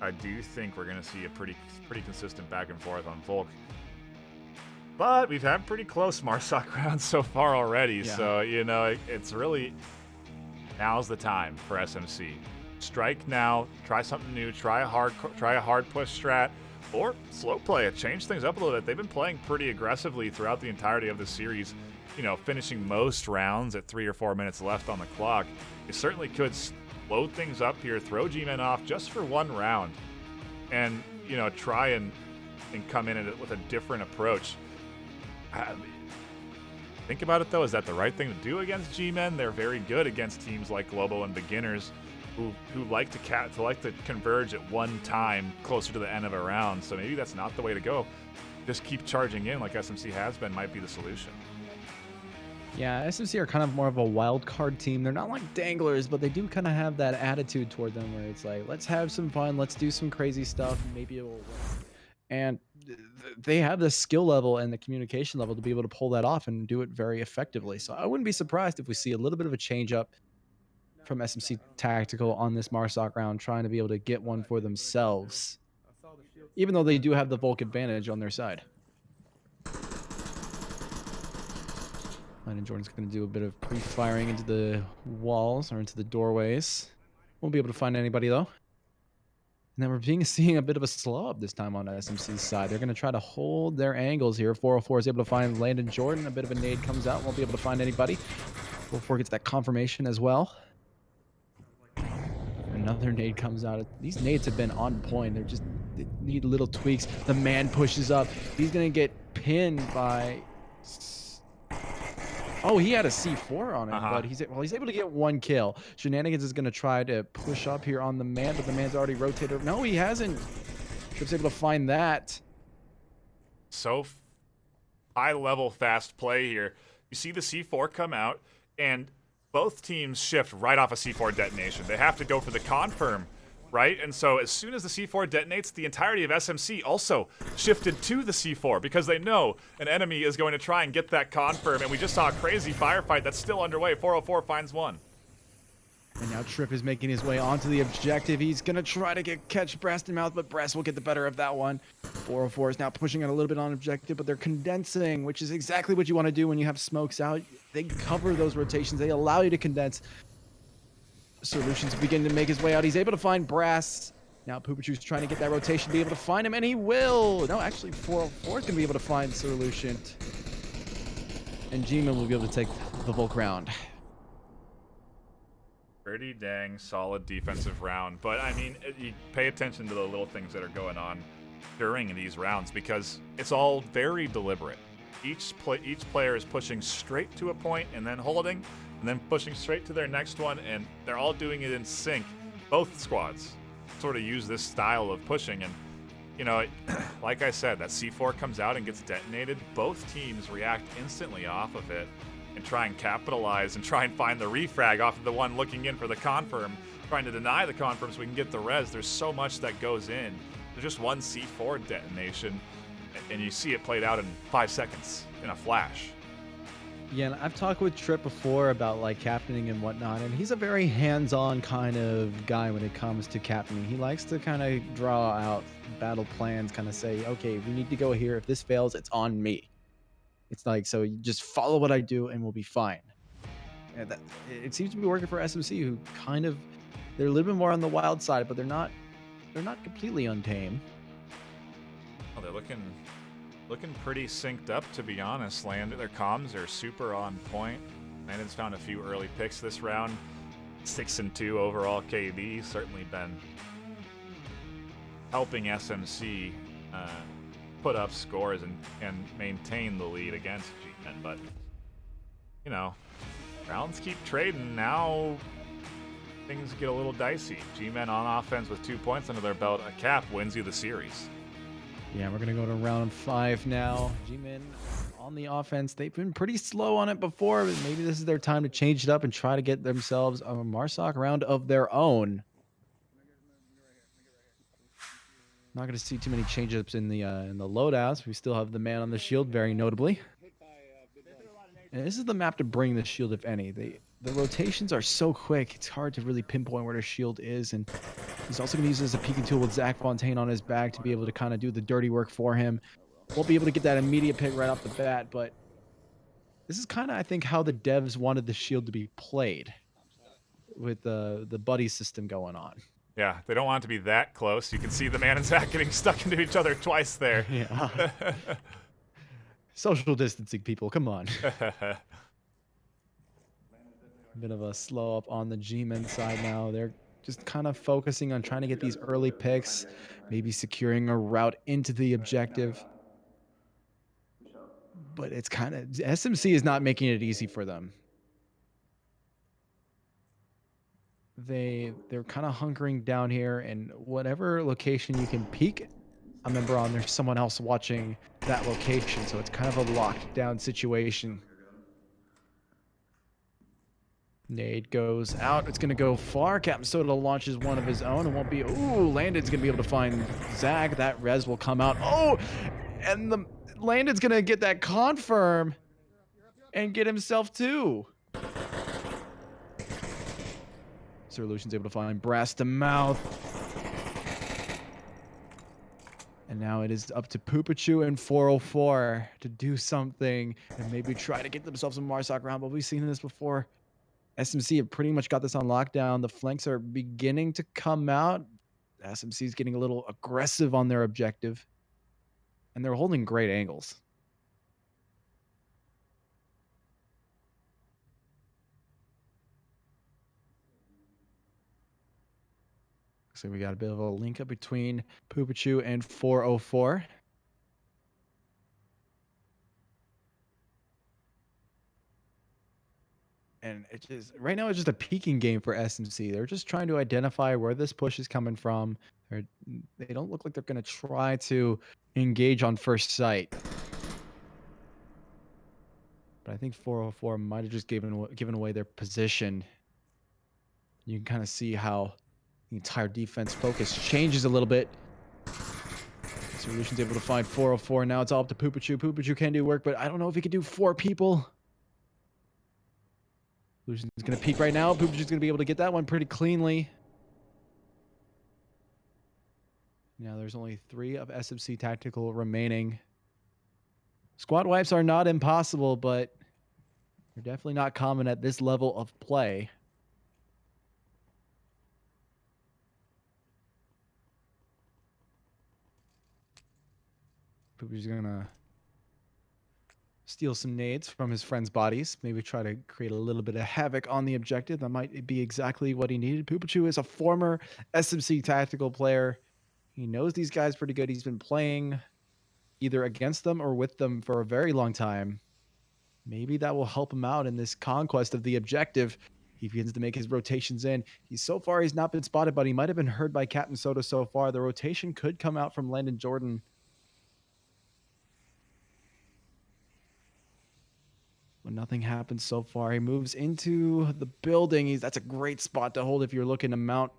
I do think we're going to see a pretty consistent back and forth on Volk. But we've had pretty close Marsoc rounds so far already, so, you know, it's really, now's the time for SMC. Strike now, try something new, try a hard push strat, or slow play it, change things up a little bit. They've been playing pretty aggressively throughout the entirety of the series, you know, finishing most rounds at 3 or 4 minutes left on the clock. They certainly could load things up here, throw G-Men off just for 1 round, and, you know, try and come in with a different approach. Think about it, though. Is that the right thing to do against G-Men? They're very good against teams like Globo and Beginners, who like to converge at one time closer to the end of a round. So maybe that's not the way to go. Just keep charging in like SMC has been might be the solution. Yeah, SMC are kind of more of a wild card team. They're not like danglers, but they do kind of have that attitude toward them where it's like, let's have some fun, let's do some crazy stuff, and maybe it will work. And they have the skill level and the communication level to be able to pull that off and do it very effectively. So I wouldn't be surprised if we see a little bit of a change up from SMC Tactical on this Marsoc round, trying to be able to get one for themselves, even though they do have the Volk advantage on their side. And Jordan's going to do a bit of pre-firing into the walls or into the doorways. Won't be able to find anybody, though. And then we're seeing a bit of a slow up this time on SMC's side. They're going to try to hold their angles here. 404 is able to find Landon Jordan. A bit of a nade comes out. Won't be able to find anybody. 404 gets that confirmation as well. Another nade comes out. These nades have been on point. They need little tweaks. The man pushes up. He's going to get pinned by... Oh, he had a C4 on him, but he's able to get 1 kill. Shenanigans is going to try to push up here on the man, but the man's already rotated. No, he hasn't. Trip's able to find that. So high-level fast play here. You see the C4 come out, and both teams shift right off a C4 detonation. They have to go for the confirm, right? And so as soon as the C4 detonates, the entirety of SMC also shifted to the C4 because they know an enemy is going to try and get that confirm. And we just saw a crazy firefight that's still underway. 404 finds one. And now Trip is making his way onto the objective. He's going to try to catch Breast in mouth, but Breast will get the better of that one. 404 is now pushing it a little bit on objective, but they're condensing, which is exactly what you want to do when you have smokes out. They cover those rotations. They allow you to condense. Solutions beginning to make his way out. He's able to find Brass. Now Poopachu's trying to get that rotation, be able to find him, and he will. No, actually 404 is going to be able to find Solution. And G-Man will be able to take the Volk round. Pretty dang solid defensive round. But, I mean, you pay attention to the little things that are going on during these rounds because it's all very deliberate. Each player is pushing straight to a point and then holding and then pushing straight to their next one, and they're all doing it in sync. Both squads sort of use this style of pushing, and, you know, like I said, that C4 comes out and gets detonated. Both teams react instantly off of it and try and capitalize and try and find the refrag off of the one looking in for the confirm, trying to deny the confirm so we can get the res. There's so much that goes in. There's just one C4 detonation, and you see it played out in 5 seconds in a flash. Yeah, and I've talked with Trip before about like captaining and whatnot, and he's a very hands-on kind of guy when it comes to captaining. He likes to kind of draw out battle plans, kind of say, okay, we need to go here. If this fails, it's on me. It's like, so you just follow what I do and we'll be fine. And it seems to be working for SMC, who kind of, they're a little bit more on the wild side, but they're not completely untamed. Oh, they're looking pretty synced up, to be honest. Their comms are super on point. Landon's found a few early picks this round. 6-2 overall KD, certainly been helping SMC put up scores and maintain the lead against G-Men. But, you know, rounds keep trading. Now things get a little dicey. G-Men on offense with 2 points under their belt. A cap wins you the series. Yeah, we're going to go to round 5 now. G-Men on the offense. They've been pretty slow on it before, but maybe this is their time to change it up and try to get themselves a Marsoc round of their own. Not going to see too many change-ups in the loadouts. We still have the man on the shield, very notably. And this is the map to bring the shield, if any. The rotations are so quick, it's hard to really pinpoint where the shield is. And he's also going to use it as a peeking tool with Zach Fontaine on his back to be able to kind of do the dirty work for him. Won't be able to get that immediate pick right off the bat, but this is kind of, I think, how the devs wanted the shield to be played with the buddy system going on. Yeah, they don't want it to be that close. You can see the man and Zach getting stuck into each other twice there. Yeah. Social distancing, people. Come on. Bit of a slow up on the G-Men side now. They're just kind of focusing on trying to get these early picks, maybe securing a route into the objective. But it's kind of... SMC is not making it easy for them. They're kind of hunkering down here, and whatever location you can peek a member on, there's someone else watching that location, so it's kind of a locked down situation. Nade goes out. It's going to go far. Captain Soda launches one of his own. It won't be... Ooh, Landon's going to be able to find Zach. That res will come out. Oh, and the Landon's going to get that confirm and get himself too. Sir Lucian's able to find Brass to Mouth. And now it is up to Poopachu and 404 to do something and maybe try to get themselves a Marsoc round. But we've seen this before. SMC have pretty much got this on lockdown. The flanks are beginning to come out. SMC is getting a little aggressive on their objective. And they're holding great angles. So we got a bit of a link up between Poopachu and 404. And it just right now it's just a peeking game for SMC. They're just trying to identify where this push is coming from. They don't look like they're going to try to engage on first sight. But I think 404 might have just given away their position. You can kind of see how the entire defense focus changes a little bit. Solution's able to find 404. Now it's all up to Poopachu. Poopachu can do work, but I don't know if he can do 4 people. Solution's going to peek right now. Poopachu's going to be able to get that one pretty cleanly. Now there's only 3 of SMC Tactical remaining. Squad wipes are not impossible, but they're definitely not common at this level of play. Poopachu's gonna steal some nades from his friends' bodies. Maybe try to create a little bit of havoc on the objective. That might be exactly what he needed. Poopachu is a former SMC Tactical player. He knows these guys pretty good. He's been playing either against them or with them for a very long time. Maybe that will help him out in this conquest of the objective. He begins to make his rotations in. So far, he's not been spotted, but he might have been heard by Captain Soda so far. The rotation could come out from Landon Jordan. But nothing happens so far. He moves into the building. That's a great spot to hold if you're looking to mount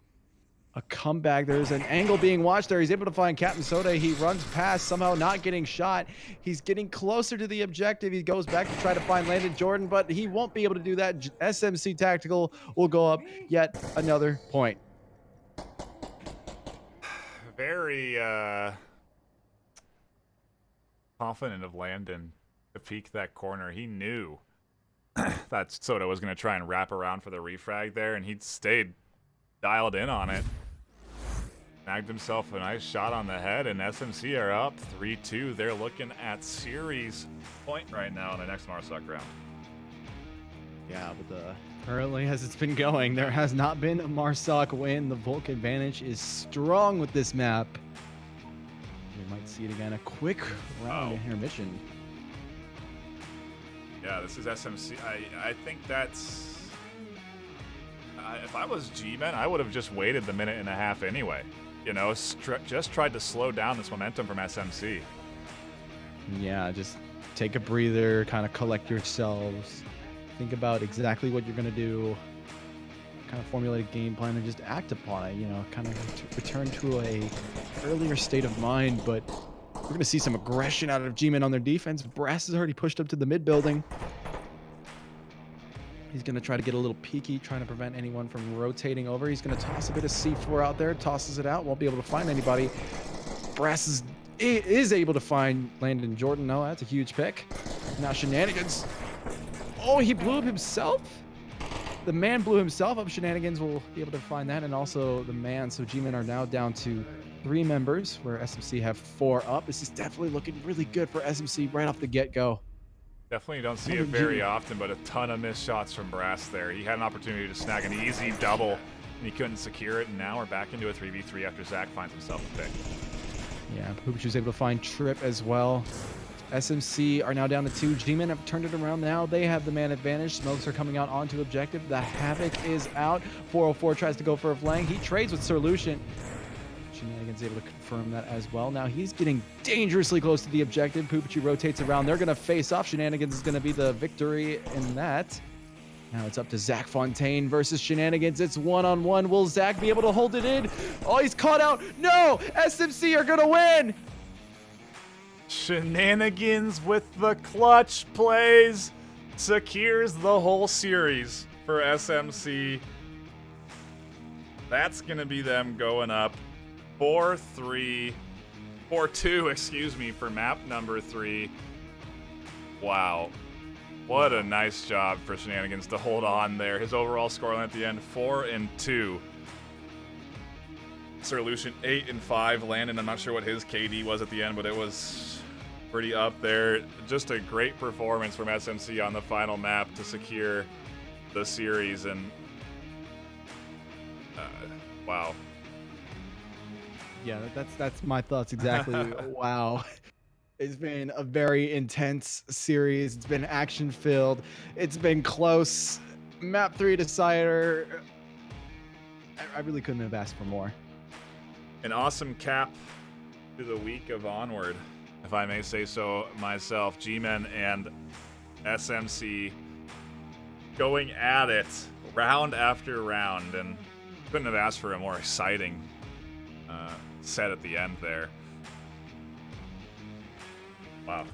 a comeback. There's an angle being watched there. He's able to find Captain Soda. He runs past, somehow not getting shot. He's getting closer to the objective. He goes back to try to find Landon Jordan, but he won't be able to do that. SMC Tactical will go up yet another point. Very confident of Landon to peek that corner. He knew that Soda was going to try and wrap around for the refrag there, and he stayed dialed in on it. Snagged himself a nice shot on the head, and SMC are up 3-2. They're looking at series point right now in the next Marsoc round. Yeah, but currently as it's been going, there has not been a Marsoc win. The Volk advantage is strong with this map. We might see it again. A quick round intermission. Yeah, this is SMC. I think that's... if I was G-Men, I would have just waited the minute and a half anyway. You know, just tried to slow down this momentum from SMC. Yeah, just take a breather, kind of collect yourselves, think about exactly what you're going to do, kind of formulate a game plan and just act upon it, you know, kind of return to a earlier state of mind. But we're going to see some aggression out of G-Men on their defense. Brass has already pushed up to the mid building. He's going to try to get a little peeky, trying to prevent anyone from rotating over. He's going to toss a bit of C4 out there, tosses it out, won't be able to find anybody. Brass is able to find Landon Jordan. No, that's a huge pick. Now Shenanigans. Oh, he blew up himself? The man blew himself up. Shenanigans will be able to find that, and also the man. So G-Men are now down to 3 members, where SMC have 4 up. This is definitely looking really good for SMC right off the get-go. Definitely don't see it very often, but a ton of missed shots from Brass there. He had an opportunity to snag an easy double, and he couldn't secure it, and now we're back into a 3v3 after Zach finds himself a pick. Yeah, Pooch was able to find Trip as well. SMC are now down to 2. G-Men have turned it around now. They have the man advantage. Smokes are coming out onto objective. The Havoc is out. 404 tries to go for a flank. He trades with Sir Lucian. Shenanigans able to confirm that as well. Now he's getting dangerously close to the objective. Poopichi rotates around. They're going to face off. Shenanigans is going to be the victory in that. Now it's up to Zach Fontaine versus Shenanigans. It's 1-on-1. Will Zach be able to hold it in? Oh, he's caught out. No! SMC are going to win! Shenanigans with the clutch plays secures the whole series for SMC. That's going to be them going up 4-2, excuse me, for map number 3. Wow. What a nice job for Shenanigans to hold on there. His overall scoreline at the end, 4-2. Sir Lucian, 8-5. Landon, I'm not sure what his KD was at the end, but it was pretty up there. Just a great performance from SMC on the final map to secure the series, and wow. Yeah, that's my thoughts exactly. Wow. It's been a very intense series. It's been action-filled. It's been close. Map 3 decider. I really couldn't have asked for more. An awesome cap to the week of Onward, if I may say so myself. G-Men and SMC going at it round after round, and couldn't have asked for a more exciting set at the end there. Wow.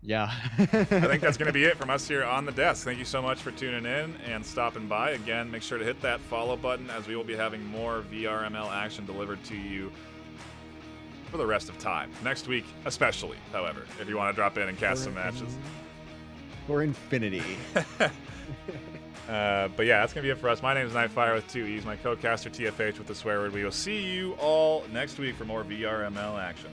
Yeah. I think that's going to be it from us here on the desk. Thank you so much for tuning in and stopping by. Again, make sure to hit that follow button, as we will be having more VRML action delivered to you for the rest of time. Next week, especially, however, if you want to drop in and cast some matches. For infinity. But yeah, that's going to be it for us. My name is NightFiree with 2 E's. My co-caster TFH with the swear word. We will see you all next week for more VRML action.